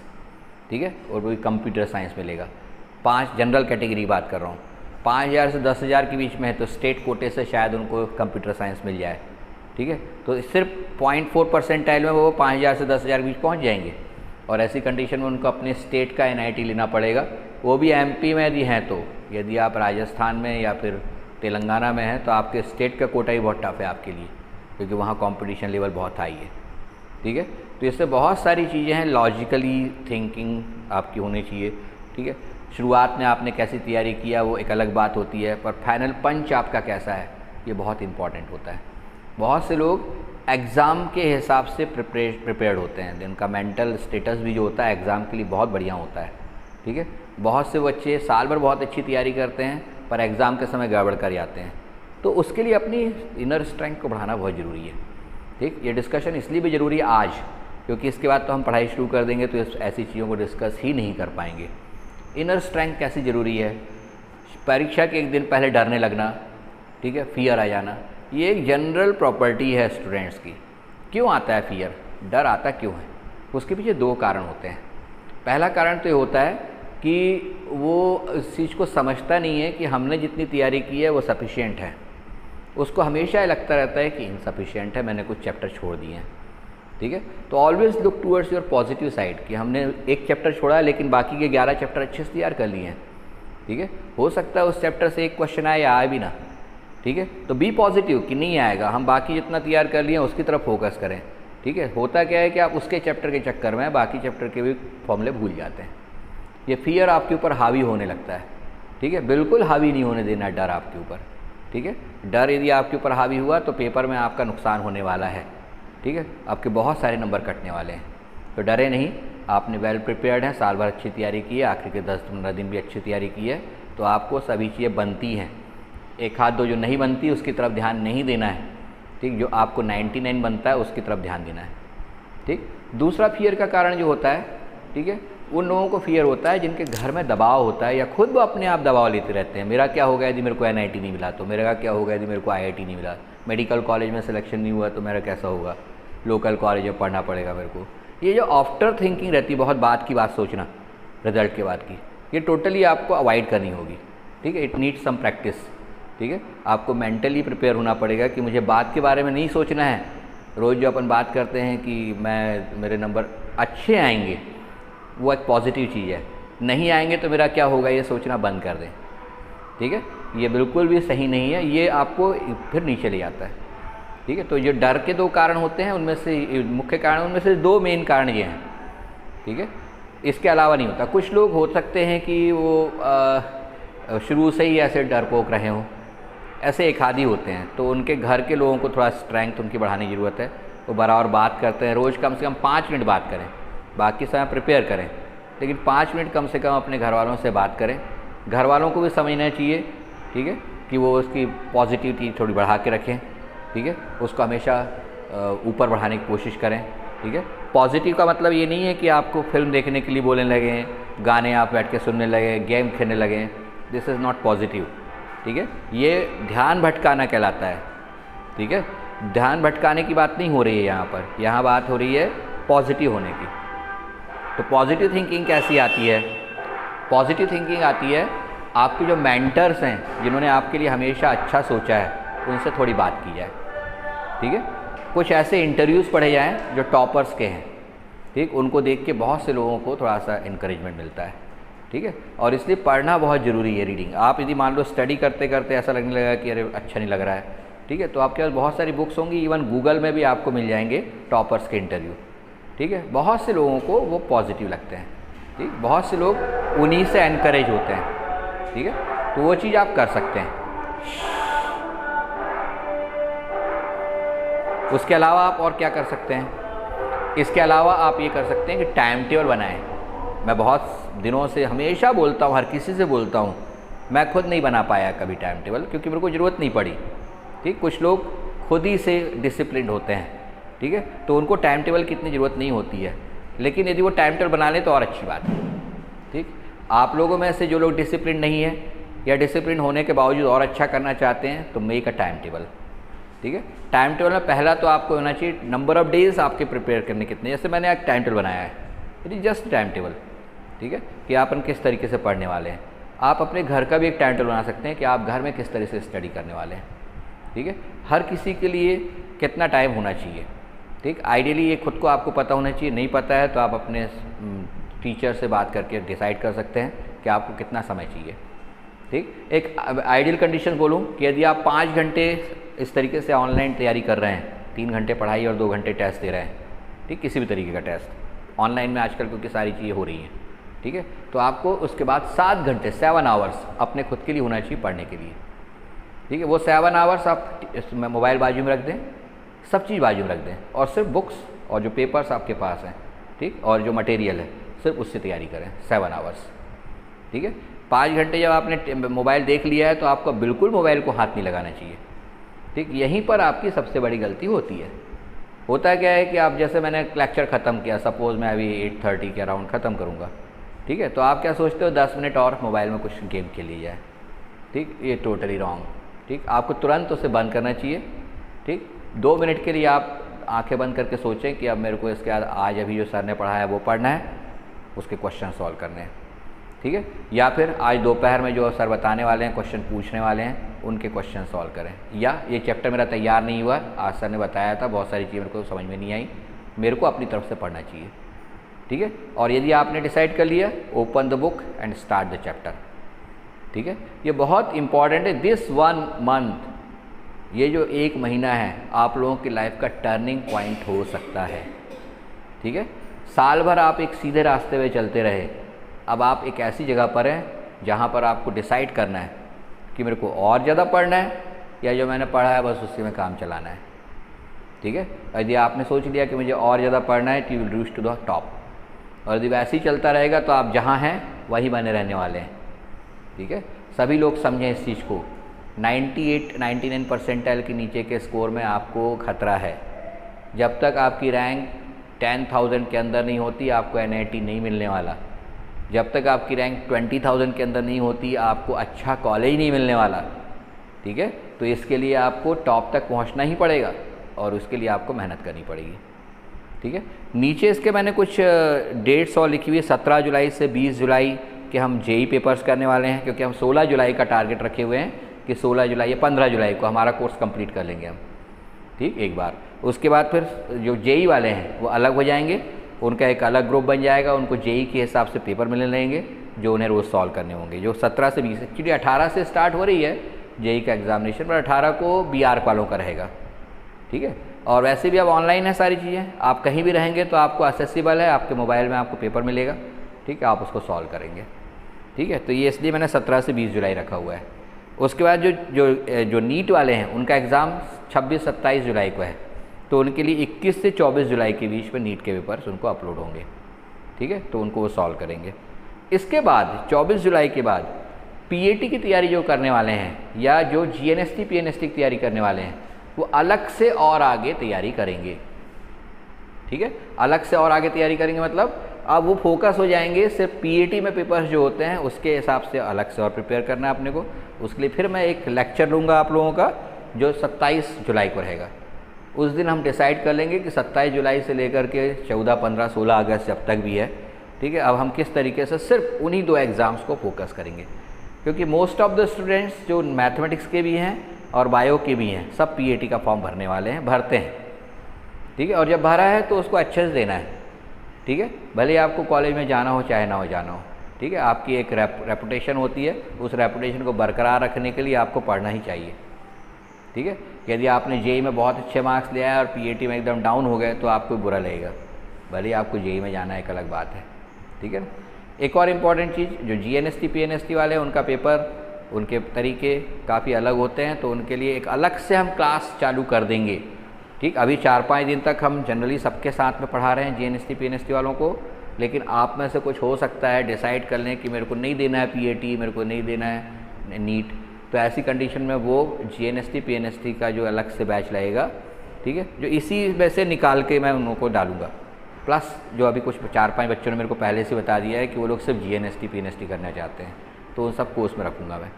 ठीक है, और वही कंप्यूटर साइंस मिलेगा। 5 जनरल कैटेगरी बात कर रहा हूँ, 5000 से 10,000 के बीच में है तो स्टेट कोटे से शायद उनको कंप्यूटर साइंस मिल जाए, ठीक है। तो सिर्फ 0.4 परसेंटाइल में वो 5000 से 10,000 के बीच पहुँच जाएंगे, और ऐसी कंडीशन में उनको अपने स्टेट का NIT लेना पड़ेगा, वो भी MP में यदि हैं तो। यदि आप राजस्थान में या फिर तेलंगाना में हैं तो आपके स्टेट का कोटा ही बहुत टफ है आपके लिए, क्योंकि वहाँ कंपटीशन लेवल बहुत हाई है, ठीक है। तो इससे बहुत सारी चीज़ें हैं, लॉजिकली थिंकिंग आपकी होनी चाहिए, ठीक है। शुरुआत में आपने कैसी तैयारी किया वो एक अलग बात होती है, पर फाइनल पंच आपका कैसा है ये बहुत इंपॉर्टेंट होता है। बहुत से लोग एग्ज़ाम के हिसाब से प्रिपेयर्ड होते हैं, जिनका मेंटल स्टेटस भी जो होता है एग्ज़ाम के लिए बहुत बढ़िया होता है, ठीक है। बहुत से बच्चे साल भर बहुत अच्छी तैयारी करते हैं पर एग्ज़ाम के समय गड़बड़ कर जाते हैं, तो उसके लिए अपनी इनर स्ट्रेंथ को बढ़ाना बहुत ज़रूरी है, ठीक। ये डिस्कशन इसलिए भी ज़रूरी है आज, क्योंकि इसके बाद तो हम पढ़ाई शुरू कर देंगे तो ऐसी चीज़ों को डिस्कस ही नहीं कर पाएंगे। इनर स्ट्रेंथ कैसी ज़रूरी है? परीक्षा के एक दिन पहले डरने लगना, ठीक है, फियर आ जाना, ये एक जनरल प्रॉपर्टी है स्टूडेंट्स की। क्यों आता है फियर, डर आता क्यों है? उसके पीछे 2 कारण होते हैं। पहला कारण तो ये होता है कि वो इस चीज़ को समझता नहीं है कि हमने जितनी तैयारी की है वो सफिशिएंट है। उसको हमेशा ये लगता रहता है कि इनसफिशिएंट है, मैंने कुछ चैप्टर छोड़ दिए हैं, ठीक है। तो always look towards your positive side कि हमने एक चैप्टर छोड़ा है लेकिन बाकी के 11 चैप्टर अच्छे से तैयार कर लिए हैं, ठीक है। हो सकता है उस चैप्टर से एक क्वेश्चन आए या आए भी ना, ठीक है। तो बी पॉजिटिव कि नहीं आएगा, हम बाकी जितना तैयार कर लिए उसकी तरफ फोकस करें, ठीक है। होता क्या है कि आप उसके चैप्टर के चक्कर में बाकी चैप्टर के भी फॉर्मूले भूल जाते हैं। ये फियर आपके ऊपर हावी होने लगता है, ठीक है। बिल्कुल हावी नहीं होने देना डर आपके ऊपर, ठीक है। डर यदि आपके ऊपर हावी हुआ तो पेपर में आपका नुकसान होने वाला है, ठीक है। आपके बहुत सारे नंबर कटने वाले हैं। तो डरे नहीं, आपने वेल प्रिपेयर्ड हैं, साल भर अच्छी तैयारी की है, आखिर के 10-15 दिन भी अच्छी तैयारी की है, तो आपको सभी चीज़ें बनती हैं। एक हाथ दो जो नहीं बनती उसकी तरफ ध्यान नहीं देना है, ठीक। जो आपको 99 बनता है उसकी तरफ ध्यान देना है, ठीक। दूसरा फियर का कारण जो होता है, ठीक है, उन लोगों को फियर होता है जिनके घर में दबाव होता है या खुद वो अपने आप दबाव लेते रहते हैं। मेरा क्या होगा यदि मेरे को NIT नहीं मिला, तो मेरा क्या होगा यदि मेरे को IIT नहीं मिला, मेडिकल कॉलेज में सिलेक्शन नहीं हुआ तो मेरा कैसा होगा, लोकल कॉलेज में पढ़ना पड़ेगा मेरे को। ये जो आफ्टर थिंकिंग रहती है, बहुत बात की बात सोचना रिजल्ट के बाद की, ये टोटली आपको अवॉइड करनी होगी, ठीक है। इट नीड्स सम प्रैक्टिस, ठीक है। आपको मेंटली प्रिपेयर होना पड़ेगा कि मुझे बात के बारे में नहीं सोचना है। रोज़ जो अपन बात करते हैं कि मेरे नंबर अच्छे आएंगे, वो एक पॉजिटिव चीज़ है। नहीं आएंगे तो मेरा क्या होगा, ये सोचना बंद कर दें, ठीक है। ये बिल्कुल भी सही नहीं है, ये आपको फिर नीचे ले जाता है, ठीक है। तो ये डर के 2 कारण होते हैं, उनमें से मुख्य कारण, उनमें से 2 मेन कारण ये हैं, ठीक है। इसके अलावा नहीं होता। कुछ लोग हो सकते हैं कि वो शुरू से ही ऐसे डरपोक रहे हों, ऐसे एक आदि होते हैं, तो उनके घर के लोगों को थोड़ा स्ट्रेंथ उनकी बढ़ाने की ज़रूरत है। वो बराबर बात करते हैं, रोज़ कम से कम 5 मिनट बात करें, बाकी समय प्रिपेयर करें, लेकिन 5 मिनट कम से कम अपने घर वालों से बात करें। घर वालों को भी समझना चाहिए, ठीक है, कि वो उसकी पॉजिटिविटी थोड़ी बढ़ा के रखें, ठीक है। उसको हमेशा ऊपर बढ़ाने की कोशिश करें, ठीक है। पॉजिटिव का मतलब ये नहीं है कि आपको फिल्म देखने के लिए बोलने लगें, गाने आप बैठ के सुनने लगें, गेम खेलने लगें, दिस इज़ नॉट पॉजिटिव, ठीक है। ये ध्यान भटकाना कहलाता है, ठीक है। ध्यान भटकाने की बात नहीं हो रही है यहाँ पर, यहाँ बात हो रही है पॉजिटिव होने की। तो पॉजिटिव थिंकिंग कैसी आती है? पॉजिटिव थिंकिंग आती है आपके जो मेंटर्स हैं, जिन्होंने आपके लिए हमेशा अच्छा सोचा है, उनसे थोड़ी बात की जाए, ठीक है। कुछ ऐसे इंटरव्यूज़ पढ़े जाएँ जो टॉपर्स के हैं, ठीक, उनको देख के बहुत से लोगों को थोड़ा सा इंकरेजमेंट मिलता है, ठीक है। और इसलिए पढ़ना बहुत ज़रूरी है, रीडिंग। आप यदि मान लो स्टडी करते करते ऐसा लगने लगा कि अरे अच्छा नहीं लग रहा है, ठीक है, तो आपके पास बहुत सारी बुक्स होंगी, इवन गूगल में भी आपको मिल जाएंगे टॉपर्स के इंटरव्यू, ठीक है। बहुत से लोगों को वो पॉजिटिव लगते हैं, ठीक, बहुत से लोग उन्हीं से एनकरेज होते हैं, ठीक है। तो वो चीज़ आप कर सकते हैं। उसके अलावा आप और क्या कर सकते हैं? इसके अलावा आप ये कर सकते हैं कि टाइम टेबल बनाएं। मैं बहुत दिनों से हमेशा बोलता हूँ, हर किसी से बोलता हूँ, मैं खुद नहीं बना पाया कभी टाइम टेबल, क्योंकि मेरे को ज़रूरत नहीं पड़ी, ठीक। कुछ लोग खुद ही से डिसिप्लिन होते हैं, ठीक है, तो उनको टाइम टेबल की इतनी ज़रूरत नहीं होती है। लेकिन यदि वो टाइम टेबल बना लें तो और अच्छी बात है, ठीक। आप लोगों में से जो लोग डिसिप्लिन नहीं है, या डिसिप्लिन होने के बावजूद और अच्छा करना चाहते हैं तो मेक अ टाइम टेबल। ठीक है, टाइम टेबल में पहला तो आपको होना चाहिए नंबर ऑफ डेज आपके प्रिपेयर करने कितने। जैसे मैंने एक टाइम टेबल बनाया है, it is just time table. ठीक है, कि आप किस तरीके से पढ़ने वाले हैं। आप अपने घर का भी एक टाइम टेबल बना सकते हैं कि आप घर में किस तरह से स्टडी करने वाले हैं। ठीक है, हर किसी के लिए कितना टाइम होना चाहिए। ठीक, आइडियली ये खुद को आपको पता होना चाहिए। नहीं पता है तो आप अपने टीचर से बात करके डिसाइड कर सकते हैं कि आपको कितना समय चाहिए। ठीक, एक आइडियल कंडीशन बोलूँ कि यदि आप 5 घंटे इस तरीके से ऑनलाइन तैयारी कर रहे हैं, 3 घंटे पढ़ाई और 2 घंटे टेस्ट दे रहे हैं, ठीक, किसी भी तरीके का टेस्ट ऑनलाइन में आजकल क्योंकि सारी चीज़ें हो रही हैं। ठीक है, तो आपको उसके बाद 7 घंटे 7 आवर्स अपने खुद के लिए होना चाहिए पढ़ने के लिए। ठीक है, वो 7 आवर्स आप मोबाइल बाजू में रख दें, सब चीज़ बाजू में रख दें और सिर्फ बुक्स और जो पेपर्स आपके पास हैं, ठीक, और जो मटेरियल है सिर्फ उससे तैयारी करें 7 आवर्स। ठीक है, 5 घंटे जब आपने मोबाइल देख लिया है तो आपको बिल्कुल मोबाइल को हाथ नहीं लगाना चाहिए। ठीक, यहीं पर आपकी सबसे बड़ी गलती होती है। होता क्या है कि आप जैसे मैंने लेक्चर ख़त्म किया, सपोज़ मैं अभी 8:30 के अराउंड ख़त्म करूँगा। ठीक है, तो आप क्या सोचते हो 10 मिनट और मोबाइल में कुछ गेम खेल ली जाए। ठीक, ये टोटली रॉन्ग। ठीक, आपको तुरंत उसे बंद करना चाहिए। ठीक, 2 मिनट के लिए आप आंखें बंद करके सोचें कि अब मेरे को इसके बाद आज अभी जो सर ने पढ़ाया है वो पढ़ना है, उसके क्वेश्चन सॉल्व करने हैं। ठीक है, या फिर आज दोपहर में जो सर बताने वाले हैं, क्वेश्चन पूछने वाले हैं, उनके क्वेश्चन सॉल्व करें। या ये चैप्टर मेरा तैयार नहीं हुआ, आज सर ने बताया था, बहुत सारी चीज़ें मेरे को समझ में नहीं आई, मेरे को अपनी तरफ से पढ़ना चाहिए। ठीक है, और यदि आपने डिसाइड कर लिया, open the book and start the chapter. ठीक है, ये बहुत इंपॉर्टेंट है। दिस 1 मंथ, ये जो 1 महीना है, आप लोगों की लाइफ का टर्निंग पॉइंट हो सकता है। ठीक है, साल भर आप एक सीधे रास्ते पे चलते रहे, अब आप एक ऐसी जगह पर हैं जहाँ पर आपको डिसाइड करना है कि मेरे को और ज़्यादा पढ़ना है या जो मैंने पढ़ा है बस उससे में काम चलाना है। ठीक है, यदि आपने सोच लिया कि मुझे और ज़्यादा पढ़ना है, you will reach to the top. और यदि वैसे ही चलता रहेगा तो आप जहाँ हैं वहीं बने रहने वाले हैं। ठीक है, सभी लोग समझें इस चीज़ को। 98-99 परसेंटाइल के नीचे के स्कोर में आपको खतरा है। जब तक आपकी रैंक 10,000 के अंदर नहीं होती, आपको NIT नहीं मिलने वाला। जब तक आपकी रैंक 20,000 के अंदर नहीं होती, आपको अच्छा कॉलेज नहीं मिलने वाला। ठीक है, तो इसके लिए आपको टॉप तक पहुंचना ही पड़ेगा और उसके लिए आपको मेहनत करनी पड़ेगी। ठीक है, नीचे इसके मैंने कुछ डेट्स और लिखी हुई है। 17 जुलाई से 20 जुलाई के हम JEE पेपर्स करने वाले हैं, क्योंकि हम 16 जुलाई का टारगेट रखे हुए हैं कि 16 जुलाई या 15 जुलाई को हमारा कोर्स कंप्लीट कर लेंगे हम। ठीक, एक बार उसके बाद फिर जो JEE वाले हैं वो अलग हो जाएंगे, उनका एक अलग ग्रुप बन जाएगा, उनको JEE के हिसाब से पेपर मिलने लगेंगे जो उन्हें रोज़ सॉल्व करने होंगे। जो 17 से 20, एक्चुअली 18 से स्टार्ट हो रही है JEE का एग्जामिनेशन, पर 18 को BARC वालों का रहेगा। ठीक है, और वैसे भी अब ऑनलाइन है सारी चीज़ें, आप कहीं भी रहेंगे तो आपको एक्सेसिबल है, आपके मोबाइल में आपको पेपर मिलेगा। ठीक है, आप उसको सॉल्व करेंगे। ठीक है, तो ये इसलिए मैंने 17 से 20 जुलाई रखा हुआ है। उसके बाद जो नीट वाले हैं उनका एग्ज़ाम 26-27 जुलाई को है, तो उनके लिए 21 से 24 जुलाई के बीच में नीट के पेपर्स उनको अपलोड होंगे। ठीक है, तो उनको वो सॉल्व करेंगे। इसके बाद 24 जुलाई के बाद PAT की तैयारी जो करने वाले हैं या जो GNST PNST की तैयारी करने वाले हैं वो अलग से और आगे तैयारी करेंगे। ठीक है, अलग से और आगे तैयारी करेंगे मतलब अब वो फोकस हो जाएंगे सिर्फ PAT में पेपर्स जो होते हैं उसके हिसाब से अलग से और प्रिपेयर करना है अपने को। उसके लिए फिर मैं एक लेक्चर लूँगा आप लोगों का जो 27 जुलाई को रहेगा। उस दिन हम डिसाइड कर लेंगे कि 27 जुलाई से लेकर के 14, 15, 16 अगस्त जब तक भी है, ठीक है, अब हम किस तरीके से सिर्फ उन्हीं 2 एग्ज़ाम्स को फोकस करेंगे। क्योंकि मोस्ट ऑफ द स्टूडेंट्स जो मैथमेटिक्स के भी हैं और बायो के भी हैं, सब PAT का फॉर्म भरने वाले हैं, भरते हैं। ठीक है, और जब भरा है तो उसको अच्छे से देना है। ठीक है, भले ही आपको कॉलेज में जाना हो चाहे ना हो जाना हो। ठीक है, आपकी एक रेपुटेशन होती है, उस रेपुटेशन को बरकरार रखने के लिए आपको पढ़ना ही चाहिए। ठीक है, यदि आपने JEE में बहुत अच्छे मार्क्स लिया है और PAT में एकदम डाउन हो गए तो आपको बुरा लगेगा, भले ही आपको JEE में जाना एक अलग बात है। ठीक है ना। एक और इम्पॉर्टेंट चीज़, जो GNST PNST वाले हैं उनका पेपर, उनके तरीके काफ़ी अलग होते हैं, तो उनके लिए एक अलग से हम क्लास चालू कर देंगे। ठीक, अभी 4-5 दिन तक हम जनरली सबके साथ में पढ़ा रहे हैं GNST PNST वालों को, लेकिन आप में से कुछ हो सकता है डिसाइड कर लें कि मेरे को नहीं देना है PAT, मेरे को नहीं देना है नीट, तो ऐसी कंडीशन में वो GNST PNST का जो अलग से बैच लगेगा, ठीक है, जो इसी में से निकाल के मैं उनको डालूंगा। प्लस जो अभी कुछ 4-5 बच्चों ने मेरे को पहले से बता दिया है कि वो लोग सिर्फ GNST PNST करना चाहते हैं, तो उन सबको उसमें रखूँगा मैं,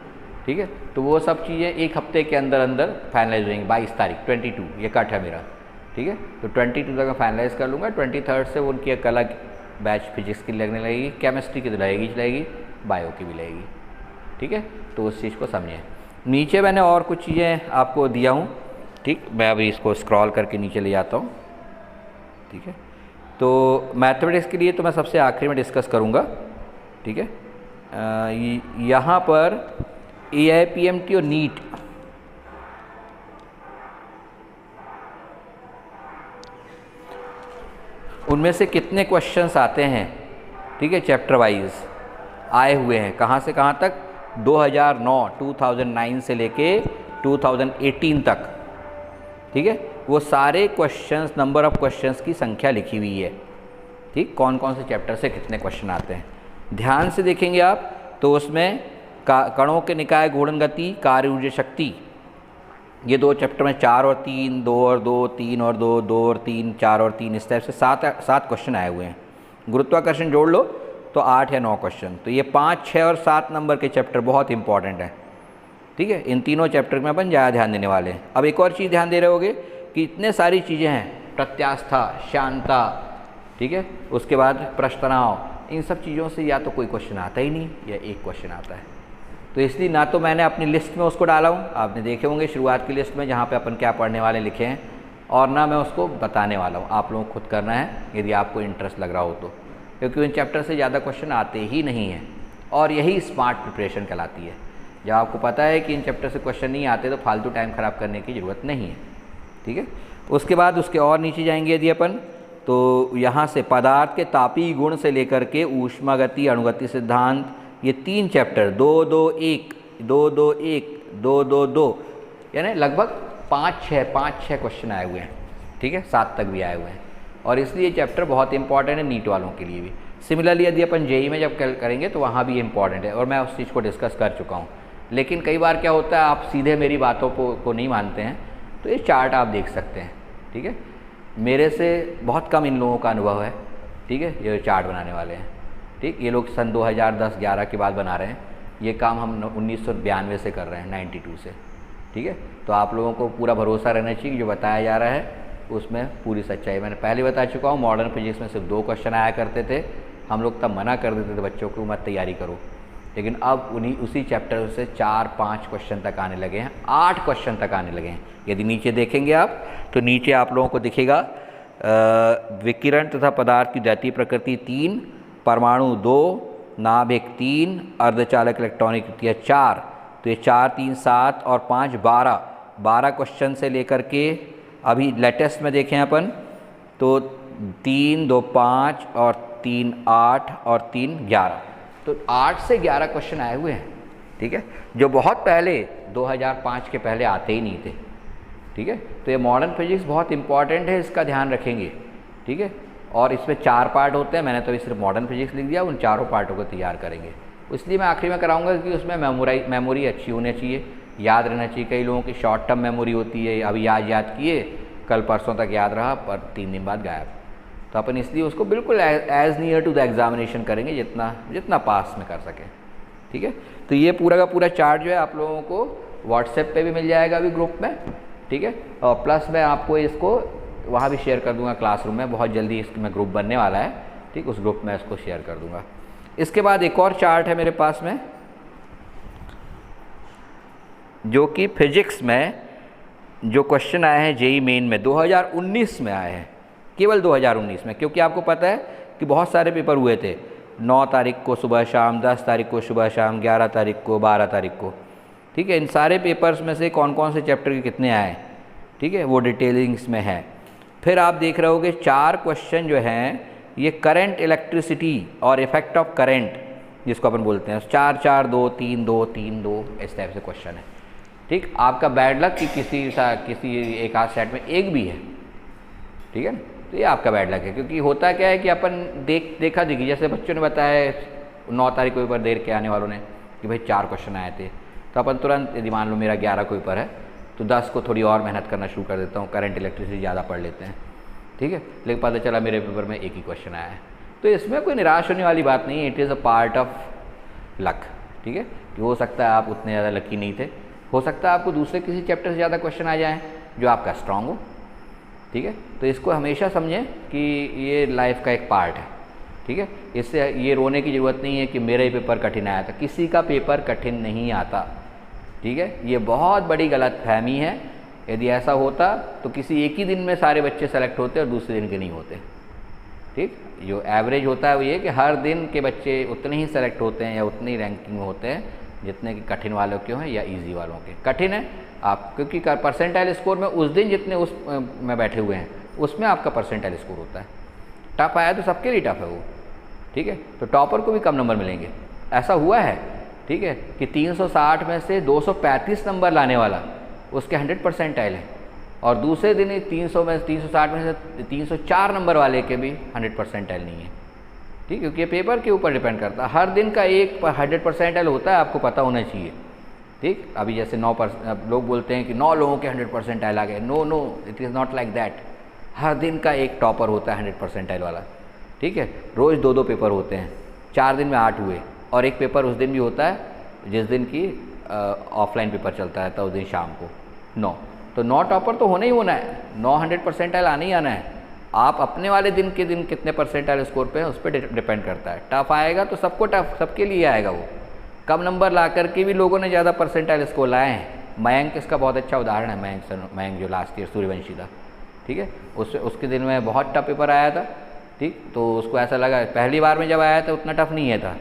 ठीक है। तो वो सब चीज़ें एक हफ्ते के अंदर अंदर फाइनलाइज हो जाएंगी। 22 तारीख 22 ये कट है मेरा, ठीक है। तो 22 तक मैं फाइनलाइज कर लूँगा। 23 से उनकी एक अलग बैच फिजिक्स की लगने लगेगी, केमिस्ट्री की तो लगेगी, बायो की भी लगेगी, ठीक है। तो उस चीज़ को समझें। नीचे मैंने और कुछ चीज़ें आपको दिया हूँ, ठीक। मैं अभी इसको स्क्रॉल करके नीचे ले जाता हूँ, ठीक है। तो मैथमेटिक्स के लिए तो मैं सबसे आखिरी में डिस्कस करूँगा, ठीक है। यहाँ पर AIPMT और नीट उनमें से कितने क्वेश्चंस आते हैं, ठीक है, चैप्टर वाइज आए हुए हैं, कहाँ से कहाँ तक, 2009 से लेके 2018 तक, ठीक है। वो सारे क्वेश्चंस, नंबर ऑफ़ क्वेश्चंस की संख्या लिखी हुई है, ठीक। कौन कौन से चैप्टर से कितने क्वेश्चन आते हैं ध्यान से देखेंगे आप तो उसमें कणों के निकाय, घूर्णन गति, कार्य ऊर्जा शक्ति, ये 2 चैप्टर में 4 और 3, 2 और 2, 3 और 2, 2 और 3, 4 और 3, इस टाइप से 7 क्वेश्चन आए हुए हैं। गुरुत्वाकर्षण जोड़ लो तो 8 या 9 क्वेश्चन। तो ये 5, 6 और 7 नंबर के चैप्टर बहुत इंपॉर्टेंट हैं, ठीक है। इन तीनों चैप्टर में अपन ज़्यादा ध्यान देने वाले हैं। अब एक और चीज़ ध्यान दे रहे होगे कि इतने सारी चीज़ें हैं, प्रत्यास्था, श्यानता, ठीक है, उसके बाद प्रश्नतनाव, इन सब चीज़ों से या तो कोई क्वेश्चन आता ही नहीं या एक क्वेश्चन आता है। तो इसलिए ना तो मैंने अपनी लिस्ट में उसको डाला हूँ, आपने देखे होंगे शुरुआत की लिस्ट में जहाँ पे अपन क्या पढ़ने वाले लिखे हैं, और ना मैं उसको बताने वाला हूँ। आप लोगों को खुद करना है यदि आपको इंटरेस्ट लग रहा हो तो, क्योंकि उन चैप्टर से ज़्यादा क्वेश्चन आते ही नहीं हैं और यही स्मार्ट प्रिपरेशन कहलाती है। जब आपको पता है कि इन चैप्टर से क्वेश्चन नहीं आते तो फालतू टाइम ख़राब करने की ज़रूरत नहीं है, ठीक है। उसके बाद उसके और नीचे जाएंगे यदि अपन तो यहाँ से पदार्थ के तापीय गुण से लेकर के ऊष्मागति, अणुगति सिद्धांत, ये 3 चैप्टर 2-2-1, 2-2-1, 2-2-2, यानी लगभग 5-6 क्वेश्चन आए हुए हैं, ठीक है। 7 तक भी आए हुए हैं और इसलिए चैप्टर बहुत इंपॉर्टेंट है नीट वालों के लिए भी। सिमिलरली यदि अपन जेई में जब करेंगे तो वहाँ भी इंपॉर्टेंट है और मैं उस चीज़ को डिस्कस कर चुका हूँ। लेकिन कई बार क्या होता है, आप सीधे मेरी बातों को नहीं मानते हैं, तो ये चार्ट आप देख सकते हैं, ठीक है। मेरे से बहुत कम इन लोगों का अनुभव है, ठीक है, ये चार्ट बनाने वाले हैं, ठीक। ये लोग सन 2010-11 के बाद बना रहे हैं, ये काम हम 1992 से कर रहे हैं, 92 से, ठीक है। तो आप लोगों को पूरा भरोसा रहना चाहिए कि जो बताया जा रहा है उसमें पूरी सच्चाई। मैंने पहले बता चुका हूँ, मॉडर्न फिजिक्स में सिर्फ 2 क्वेश्चन आया करते थे, हम लोग तब मना कर देते थे बच्चों को मत तैयारी करो, लेकिन अब उसी चैप्टर से 4-5 क्वेश्चन तक आने लगे हैं, 8 क्वेश्चन तक आने लगे हैं। यदि नीचे देखेंगे आप तो नीचे आप लोगों को दिखेगा विकिरण तथा पदार्थ की द्वितीय प्रकृति 3, परमाणु 2, नाभिक 3, अर्धचालक इलेक्ट्रॉनिक कृतियाँ 4। तो ये 4, 3, 7 और 5 12 क्वेश्चन से लेकर के अभी लेटेस्ट में देखें अपन तो 3, 2, 5 और 3, 8 और 3, 11। तो 8 से 11 क्वेश्चन आए हुए हैं, ठीक है, जो बहुत पहले 2005 के पहले आते ही नहीं थे, ठीक है। तो ये मॉडर्न फिजिक्स बहुत इंपॉर्टेंट है, इसका ध्यान रखेंगे, ठीक है। और इसमें 4 पार्ट होते हैं, मैंने तो सिर्फ मॉडर्न फिजिक्स लिख दिया, उन चारों पार्टों को तैयार करेंगे। इसलिए मैं आखिरी में कराऊंगा कि उसमें मेमोरी अच्छी होनी चाहिए, याद रहना चाहिए। कई लोगों की शॉर्ट टर्म मेमोरी होती है, अभी आज याद किए, कल परसों तक याद रहा, पर 3 दिन बाद गायब। तो अपन इसलिए उसको बिल्कुल as near to the examination करेंगे जितना पास में कर सकें, ठीक है। तो ये पूरा का पूरा चार्ट जो है आप लोगों को व्हाट्सएप पे भी मिल जाएगा अभी ग्रुप में, ठीक है। और प्लस मैं आपको इसको वहाँ भी शेयर कर दूंगा क्लासरूम में, बहुत जल्दी इसमें ग्रुप बनने वाला है, ठीक, उस ग्रुप में इसको शेयर कर दूंगा। इसके बाद एक और चार्ट है मेरे पास में जो कि फिजिक्स में जो क्वेश्चन आए हैं जेई मेन में 2019 में आए हैं, केवल 2019 में, क्योंकि आपको पता है कि बहुत सारे पेपर हुए थे, 9 तारीख को सुबह शाम, 10 तारीख को सुबह शाम, 11 तारीख को, 12 तारीख को, ठीक है। इन सारे पेपर्स में से कौन कौन से चैप्टर के कितने आए, ठीक है, वो डिटेलिंग्स में है। फिर आप देख रहे होगे 4 क्वेश्चन जो हैं ये करंट, इलेक्ट्रिसिटी और इफेक्ट ऑफ करंट जिसको अपन बोलते हैं, 4-4, 2, 3, 2, 3, 2, इस टाइप से क्वेश्चन है, ठीक। आपका बैड लक कि किसी एक आध सेट में एक भी है, ठीक है। तो ये आपका बैड लक है, क्योंकि होता क्या है कि अपन देखा देखी, जैसे बच्चों ने बताया 9 तारीख को पेपर देर के आने वालों ने कि भाई 4 क्वेश्चन आए थे, तो अपन तुरंत यदि मान लो मेरा 11 को पेपर है तो 10 को थोड़ी और मेहनत करना शुरू कर देता हूँ, करंट इलेक्ट्रिसिटी ज़्यादा पढ़ लेते हैं, ठीक है। लेकिन पता चला मेरे पेपर में एक ही क्वेश्चन आया है। तो इसमें कोई निराश होने वाली बात नहीं है, it is a part of luck, ठीक है, कि हो सकता है आप उतने ज़्यादा लकी नहीं थे, हो सकता है आपको दूसरे किसी चैप्टर से ज़्यादा क्वेश्चन आ जाएँ जो आपका स्ट्रांग हो। ठीक है, तो इसको हमेशा समझें कि ये लाइफ का एक पार्ट है। ठीक है, इससे ये रोने की ज़रूरत नहीं है कि मेरा ही पेपर कठिन आया था, किसी का पेपर कठिन नहीं आता। ठीक है, ये बहुत बड़ी गलतफहमी है। यदि ऐसा होता तो किसी एक ही दिन में सारे बच्चे सेलेक्ट होते और दूसरे दिन के नहीं होते। ठीक, जो एवरेज होता है वो ये कि हर दिन के बच्चे उतने ही सेलेक्ट होते हैं या उतनी ही रैंकिंग में होते हैं जितने कि कठिन वालों के हैं या इजी वालों के। कठिन है आप, क्योंकि परसेंटाइल स्कोर में उस दिन जितने उस में बैठे हुए हैं उसमें आपका परसेंटाइल स्कोर होता है। टफ आया तो सबके लिए टफ है वो। ठीक है, तो टॉपर को भी कम नंबर मिलेंगे। ऐसा हुआ है, ठीक है, कि 360 में से 235 नंबर लाने वाला उसके 100 परसेंटाइल है, और दूसरे दिन ही 360 में से 304 नंबर वाले के भी 100 परसेंटाइल नहीं है। ठीक, क्योंकि ये पेपर के ऊपर डिपेंड करता है। हर दिन का एक 100 परसेंटाइल होता है, आपको पता होना चाहिए। ठीक, अभी जैसे 9% लोग बोलते हैं कि 9 लोगों के 100 परसेंटाइल आ गए। No no, it is not like that. हर दिन का एक टॉपर होता है 100 परसेंटाइल वाला। ठीक है, रोज़ 2-2 पेपर होते हैं, 4 दिन में 8 हुए, और एक पेपर उस दिन भी होता है जिस दिन की ऑफलाइन पेपर चलता है, तो उस दिन शाम को 9। तो 9 टॉपर तो होना ही होना है, 9 100 परसेंटाइल आना ही आना है। आप अपने वाले दिन के दिन कितने परसेंटाइल स्कोर पे है उस पर डिपेंड करता है। टफ आएगा तो सबको टफ, सबके लिए आएगा वो। कम नंबर ला करके भी लोगों ने ज़्यादा परसेंटाइल स्कोर लाए हैं। मयंक इसका बहुत अच्छा उदाहरण है। मयंक जो लास्ट ईयर सूर्यवंशी था, ठीक है, उसके दिन में बहुत टफ पेपर आया था। ठीक, तो उसको ऐसा लगा, पहली बार में जब आया था उतना टफ नहीं है था।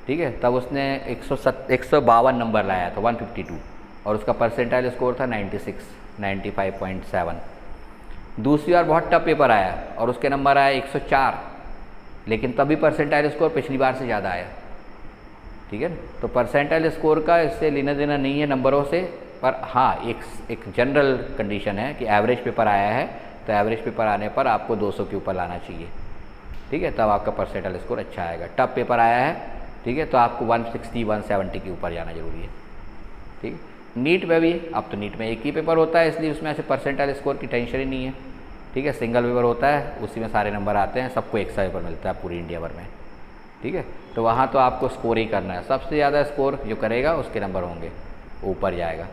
ठीक है, तब उसने 152 नंबर लाया था, 152, और उसका परसेंटाइल स्कोर था 95.7। दूसरी बार बहुत टफ पेपर आया और उसके नंबर आया 104, लेकिन तभी परसेंटाइल स्कोर पिछली बार से ज़्यादा आया। ठीक है, तो परसेंटाइल स्कोर का इससे लेना देना नहीं है नंबरों से, पर हाँ एक जनरल कंडीशन है कि एवरेज पेपर आया है तो एवरेज पेपर आने पर आपको 200 के ऊपर लाना चाहिए। ठीक है, तब आपका परसेंटाइल स्कोर अच्छा आएगा। टफ पेपर आया है, ठीक है, तो आपको 160 170 के ऊपर जाना जरूरी है। ठीक, नीट में भी, अब तो नीट में एक ही पेपर होता है, इसलिए उसमें ऐसे परसेंटाइल स्कोर की टेंशन ही नहीं है। ठीक है, सिंगल पेपर होता है, उसी में सारे नंबर आते हैं, सबको एक सा पेपर मिलता है पूरी इंडिया भर में। ठीक है, तो वहाँ तो आपको स्कोर ही करना है, सबसे ज़्यादा स्कोर जो करेगा उसके नंबर होंगे, ऊपर जाएगा।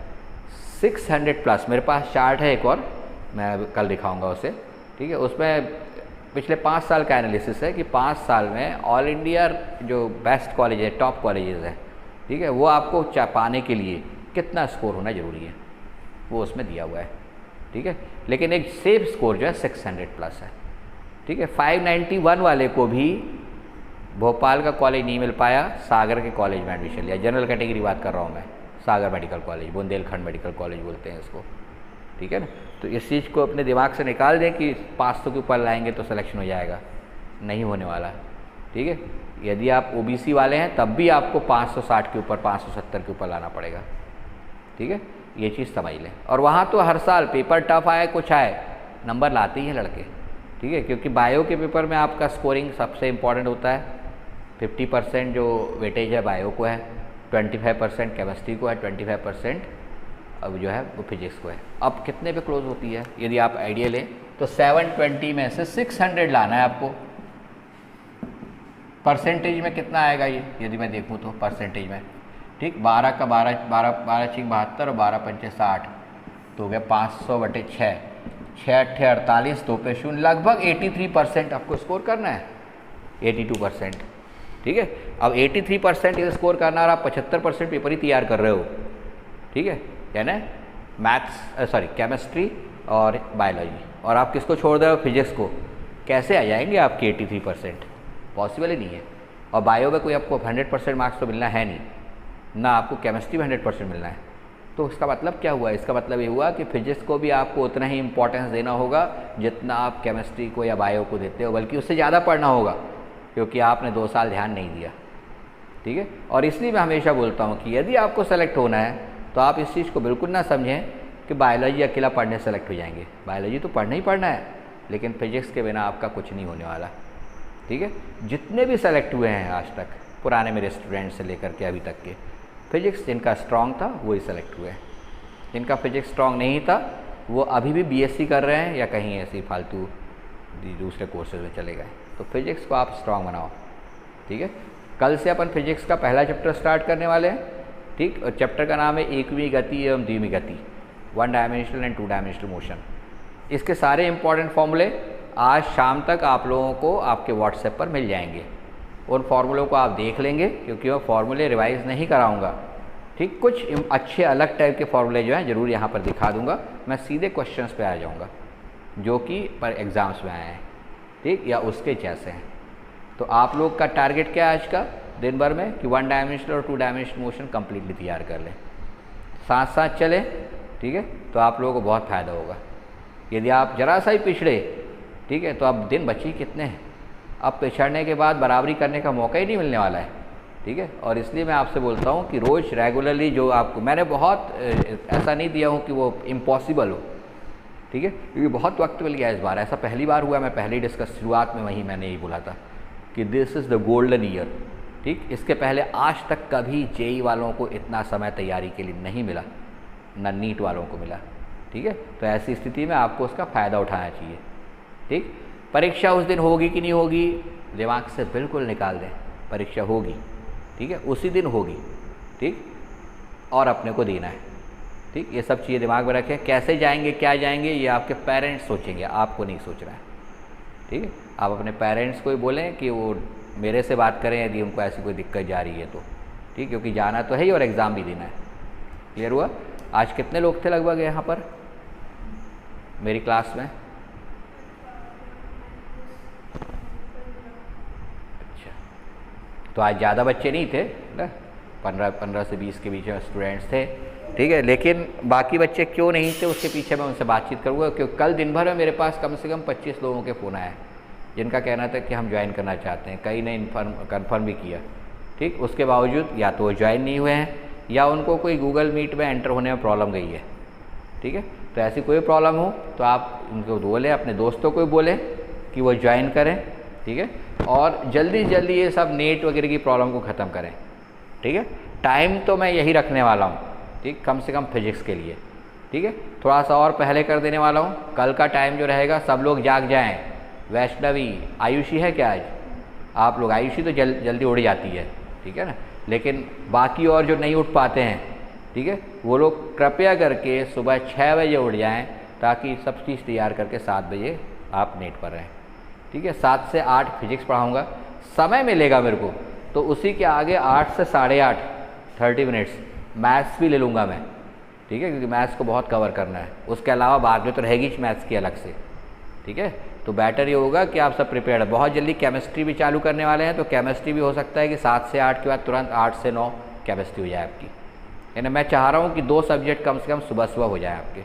600 प्लस मेरे पास चार्ट है एक और, मैं कल दिखाऊंगा उसे। ठीक है, उसमें पिछले 5 साल का एनालिसिस है कि 5 साल में ऑल इंडिया जो बेस्ट कॉलेज है, टॉप कॉलेजेस हैं, ठीक है, वो आपको पाने के लिए कितना स्कोर होना ज़रूरी है, वो उसमें दिया हुआ है। ठीक है, लेकिन एक सेफ स्कोर जो है 600 प्लस है। ठीक है, 591 वाले को भी भोपाल का कॉलेज नहीं मिल पाया, सागर के कॉलेज में एडमिशन लिया। जनरल कैटेगरी बात कर रहा हूँ मैं, Sagar medical college, Bundelkhand medical college बोलते हैं इसको। ठीक है ना, तो इस चीज़ को अपने दिमाग से निकाल दें कि 500 के ऊपर लाएंगे तो सिलेक्शन हो जाएगा, नहीं होने वाला। ठीक है, यदि आप ओबीसी वाले हैं तब भी आपको 560 के ऊपर, 570 के ऊपर लाना पड़ेगा। ठीक है, ये चीज़ समझ लें। और वहाँ तो हर साल पेपर टफ आए कुछ आए, नंबर लाते ही हैं लड़के। ठीक है, क्योंकि बायो के पेपर में आपका स्कोरिंग सबसे इम्पॉर्टेंट होता है। 50% जो वेटेज है बायो को है, 25% केमिस्ट्री को है, 25% अब जो है वो फिजिक्स को है। अब कितने पे क्लोज होती है, यदि आप आइडिया लें तो 720 में से 600 लाना है आपको। परसेंटेज में कितना आएगा ये, यदि मैं देखूँ तो परसेंटेज में, ठीक, 12 का 12 12 12 6 72 और 12 5 60, तो हो गया 500/6, 6 8 48, 2 पे 0, लगभग 83% आपको स्कोर करना है, 82%। ठीक है, अब 83% ये स्कोर करना और आप 75% पेपर ही तैयार कर रहे हो। ठीक है, यानी मैथ्स केमिस्ट्री और बायोलॉजी, और आप किसको छोड़ रहे हो, फिजिक्स को। कैसे आ जाएंगे आपके 83%, पॉसिबल ही नहीं है। और बायो में कोई आपको 100% मार्क्स तो मिलना है नहीं, ना आपको केमिस्ट्री में 100% मिलना है। तो इसका मतलब क्या हुआ, इसका मतलब ये हुआ कि फिजिक्स को भी आपको उतना ही इंपॉर्टेंस देना होगा जितना आप केमिस्ट्री को या बायो को देते हो, बल्कि उससे ज़्यादा पढ़ना होगा, क्योंकि आपने 2 साल ध्यान नहीं दिया। ठीक है, और इसलिए मैं हमेशा बोलता हूँ कि यदि आपको सेलेक्ट होना है तो आप इस चीज़ को बिल्कुल ना समझें कि बायोलॉजी अकेला पढ़ने से सेलेक्ट हो जाएंगे। बायोलॉजी तो पढ़ना ही पढ़ना है, लेकिन फिजिक्स के बिना आपका कुछ नहीं होने वाला। ठीक है, जितने भी सेलेक्ट हुए हैं आज तक, पुराने मेरे स्टूडेंट से लेकर के अभी तक के, फिजिक्स जिनका स्ट्रांग था वही सेलेक्ट हुए। जिनका फिजिक्स स्ट्रांग नहीं था वो अभी भी बीएससी कर रहे हैं या कहीं ऐसे फालतू दूसरे कोर्सेज में चले गए। तो फिजिक्स को आप स्ट्रांग बनाओ। ठीक है, कल से अपन फिजिक्स का पहला चैप्टर स्टार्ट करने वाले हैं, ठीक। और चैप्टर का नाम है एकवी गति एवं द्विमी गति, 1 डायमेंशनल एंड 2 डायमेंशनल मोशन। इसके सारे इंपॉर्टेंट फॉर्मूले आज शाम तक आप लोगों को आपके व्हाट्सएप पर मिल जाएंगे। उन फार्मूलों को आप देख लेंगे, क्योंकि वो फार्मूले रिवाइज़ नहीं कराऊंगा, ठीक। कुछ अच्छे अलग टाइप के फार्मूले जो हैं ज़रूर यहाँ पर दिखा दूंगा। मैं सीधे क्वेश्चंस पे आ जाऊँगा जो कि पर एग्ज़ाम्स में आए हैं, ठीक, या उसके जैसे हैं। तो आप लोग का टारगेट क्या है आज का दिन भर में कि 1 डायमेंशनल और 2 डायमेंशनल मोशन कम्प्लीटली तैयार कर लें, साथ साथ चलें, ठीक है। तो आप लोगों को बहुत फ़ायदा होगा। यदि आप जरा सा ही पिछड़े, ठीक है, तो अब दिन बची कितने हैं, अब पिछड़ने के बाद बराबरी करने का मौका ही नहीं मिलने वाला है, ठीक है। और इसलिए मैं आपसे बोलता हूँ कि रोज़ रेगुलरली जो आपको मैंने बहुत ऐसा नहीं दिया हूँ कि वो इम्पॉसिबल हो, ठीक है, क्योंकि बहुत वक्त मिल गया इस बार। ऐसा पहली बार हुआ, मैं पहले डिस्कस शुरुआत में वहीं मैंने यही बोला था कि this is the golden year, ठीक। इसके पहले आज तक कभी जेई वालों को इतना समय तैयारी के लिए नहीं मिला, ना नीट वालों को मिला, ठीक है। तो ऐसी स्थिति में आपको उसका फ़ायदा उठाना चाहिए, ठीक। परीक्षा उस दिन होगी कि नहीं होगी, दिमाग से बिल्कुल निकाल दें, परीक्षा होगी, ठीक है, उसी दिन होगी, ठीक, और अपने को देना है, ठीक। ये सब चीज़ें दिमाग में रखें। कैसे जाएंगे, क्या जाएंगे, ये आपके पेरेंट्स सोचेंगे, आपको नहीं सोचना है, ठीक है। आप अपने पेरेंट्स को ही बोलें कि वो मेरे से बात करें यदि उनको ऐसी कोई दिक्कत जा रही है तो, ठीक, क्योंकि जाना तो है ही और एग्ज़ाम भी देना है। क्लियर हुआ? आज कितने लोग थे लगभग यहाँ पर मेरी क्लास में? अच्छा, तो आज ज़्यादा बच्चे नहीं थे ना, 15 से 20 के बीच में स्टूडेंट्स थे, ठीक है। लेकिन बाकी बच्चे क्यों नहीं थे उसके पीछे मैं उनसे बातचीत करूँगा, क्योंकि कल दिन भर में मेरे पास कम से कम 25 लोगों के फ़ोन आए जिनका कहना था कि हम ज्वाइन करना चाहते हैं। कई ने कन्फर्म भी किया, ठीक। उसके बावजूद या तो वो ज्वाइन नहीं हुए हैं या उनको कोई गूगल मीट में एंटर होने में प्रॉब्लम गई है, ठीक है। तो ऐसी कोई प्रॉब्लम हो तो आप उनको बोलें, अपने दोस्तों को भी बोलें कि वो ज्वाइन करें, ठीक है। और जल्दी जल्दी ये सब नेट वगैरह की प्रॉब्लम को ख़त्म करें, ठीक है। टाइम तो मैं यही रखने वाला हूँ, ठीक, कम से कम फिजिक्स के लिए, ठीक है। थोड़ा सा और पहले कर देने वाला हूँ। कल का टाइम जो रहेगा सब लोग जाग जाएँ। वैष्णवी, आयुषी है क्या आज? आप लोग, आयुषी तो जल्दी उड़ जाती है, ठीक है ना, लेकिन बाकी और जो नहीं उठ पाते हैं, ठीक है, वो लोग कृपया करके सुबह 6 बजे उठ जाएं ताकि सब चीज़ तैयार करके 7 बजे आप नेट पर रहें, ठीक है। 7 से 8 फिजिक्स पढ़ाऊँगा, समय मिलेगा मेरे को तो उसी के आगे 8 से 8:30 30 मिनट्स मैथ्स भी ले लूँगा मैं, ठीक है, क्योंकि मैथ्स को बहुत कवर करना है। उसके अलावा बाद में तो रहेगी मैथ्स की अलग से, ठीक है। तो बेटर ये होगा कि आप सब प्रिपेयर्ड है। बहुत जल्दी केमिस्ट्री भी चालू करने वाले हैं, तो केमिस्ट्री भी हो सकता है कि 7 से 8 के बाद तुरंत 8 से 9 केमिस्ट्री हो जाए आपकी, यानी मैं चाह रहा हूँ कि 2 सब्जेक्ट कम से कम सुबह सुबह हो जाए आपके,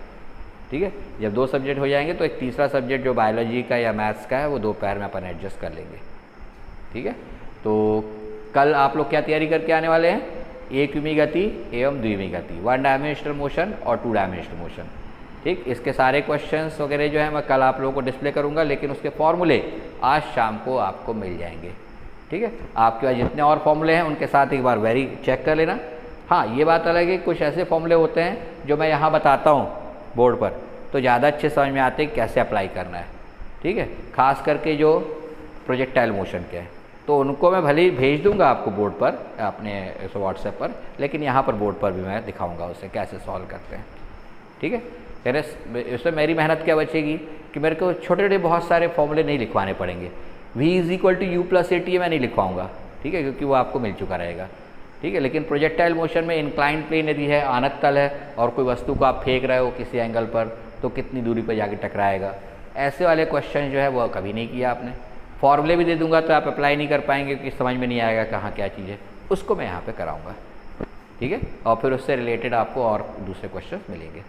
ठीक है। जब 2 सब्जेक्ट हो जाएंगे तो एक तीसरा सब्जेक्ट जो बायोलॉजी का या मैथ्स का है वो दोपहर में अपन एडजस्ट कर लेंगे, ठीक है। तो कल आप लोग क्या तैयारी करके आने वाले हैं? एकविमी गति एवं द्विमी गति, 1 डायमेंशनल मोशन और 2 डायमेंशनल मोशन, ठीक। इसके सारे क्वेश्चंस वगैरह जो है मैं कल आप लोगों को डिस्प्ले करूंगा, लेकिन उसके फॉर्मूले आज शाम को आपको मिल जाएंगे, ठीक है। आपके पास जितने और फॉर्मूले हैं उनके साथ एक बार वेरी चेक कर लेना। हाँ, ये बात अलग है, कुछ ऐसे फॉर्मूले होते हैं जो मैं यहाँ बताता हूँ बोर्ड पर तो ज़्यादा अच्छे समझ में आते हैं कैसे अप्लाई करना है, ठीक है। खास करके जो प्रोजेक्टाइल मोशन के हैं तो उनको मैं भले ही भेज दूंगा आपको बोर्ड पर, अपने व्हाट्सएप पर, लेकिन यहाँ पर बोर्ड पर भी मैं दिखाऊंगा उसे कैसे सॉल्व करते हैं, ठीक है। यानी इसमें मेरी मेहनत क्या बचेगी कि मेरे को छोटे छोटे बहुत सारे फॉर्मूले नहीं लिखवाने पड़ेंगे। v = u+at मैं नहीं लिखवाऊंगा, ठीक है, क्योंकि वो आपको मिल चुका रहेगा, ठीक है। लेकिन प्रोजेक्टाइल मोशन में इंक्लाइंड प्लेन यदि है, आनत तल है और कोई वस्तु को आप फेंक रहे हो किसी एंगल पर तो कितनी दूरी पर जाके टकराएगा, ऐसे वाले क्वेश्चन जो है वो कभी नहीं किया आपने। फॉर्मूले भी दे दूंगा तो आप अप्लाई नहीं कर पाएंगे क्योंकि समझ में नहीं आएगा कहाँ क्या चीज़ है, उसको मैं यहाँ पे कराऊंगा, ठीक है। और फिर उससे रिलेटेड आपको और दूसरे क्वेश्चन मिलेंगे,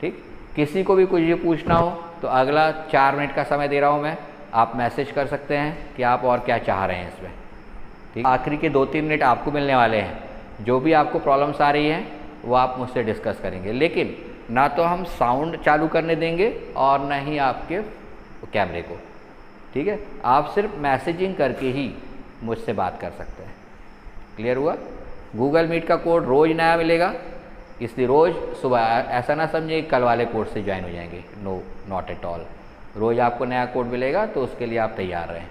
ठीक। किसी को भी कुछ ये पूछना हो तो अगला 4 मिनट का समय दे रहा हूँ मैं, आप मैसेज कर सकते हैं कि आप और क्या चाह रहे हैं इसमें, ठीक। आखिरी के 2-3 मिनट आपको मिलने वाले हैं, जो भी आपको प्रॉब्लम्स आ रही हैं वो आप मुझसे डिस्कस करेंगे, लेकिन ना तो हम साउंड चालू करने देंगे और ना ही आपके कैमरे को, ठीक है। आप सिर्फ मैसेजिंग करके ही मुझसे बात कर सकते हैं। क्लियर हुआ? गूगल मीट का कोड रोज़ नया मिलेगा, इसलिए रोज़ सुबह, ऐसा ना समझिए कल वाले कोर्स से ज्वाइन हो जाएंगे, नो, नॉट एट ऑल। रोज़ आपको नया कोड मिलेगा तो उसके लिए आप तैयार रहें,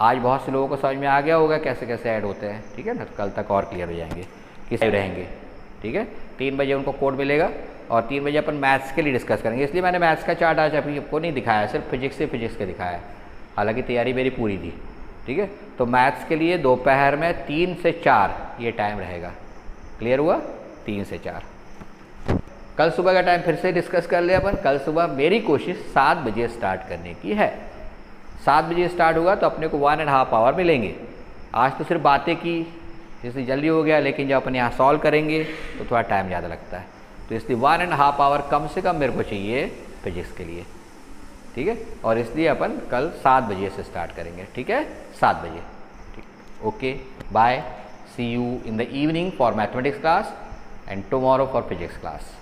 आज बहुत से लोगों को समझ में आ गया होगा कैसे कैसे ऐड होते हैं, ठीक है ना। तो कल तक और क्लियर हो जाएंगे, किस रहेंगे, ठीक है। 3 बजे उनको कोड मिलेगा और 3 बजे अपन मैथ्स के लिए डिस्कस करेंगे। इसलिए मैंने मैथ्स का चार्ट आज आपको नहीं दिखाया, सिर्फ फिजिक्स से फिजिक्स का दिखाया है, हालांकि तैयारी मेरी पूरी थी, ठीक है। तो मैथ्स के लिए दोपहर में 3 से 4 ये टाइम रहेगा, क्लियर हुआ, 3 से 4। कल सुबह का टाइम फिर से डिस्कस कर ले अपन। कल सुबह मेरी कोशिश 7 बजे स्टार्ट करने की है। 7 बजे स्टार्ट होगा तो अपने को 1.5 आवर मिलेंगे। आज तो सिर्फ बातें की, इसलिए जल्दी हो गया, लेकिन जब अपन यहाँ सॉल्व करेंगे तो थोड़ा टाइम ज़्यादा लगता है, तो इसलिए 1.5 आवर कम से कम मेरे को चाहिए फिजिक्स के लिए, ठीक है। और इसलिए अपन कल 7 बजे से स्टार्ट करेंगे, ठीक है, 7 बजे, ठीक। Okay, bye, see you in the evening for mathematics class and tomorrow for physics class.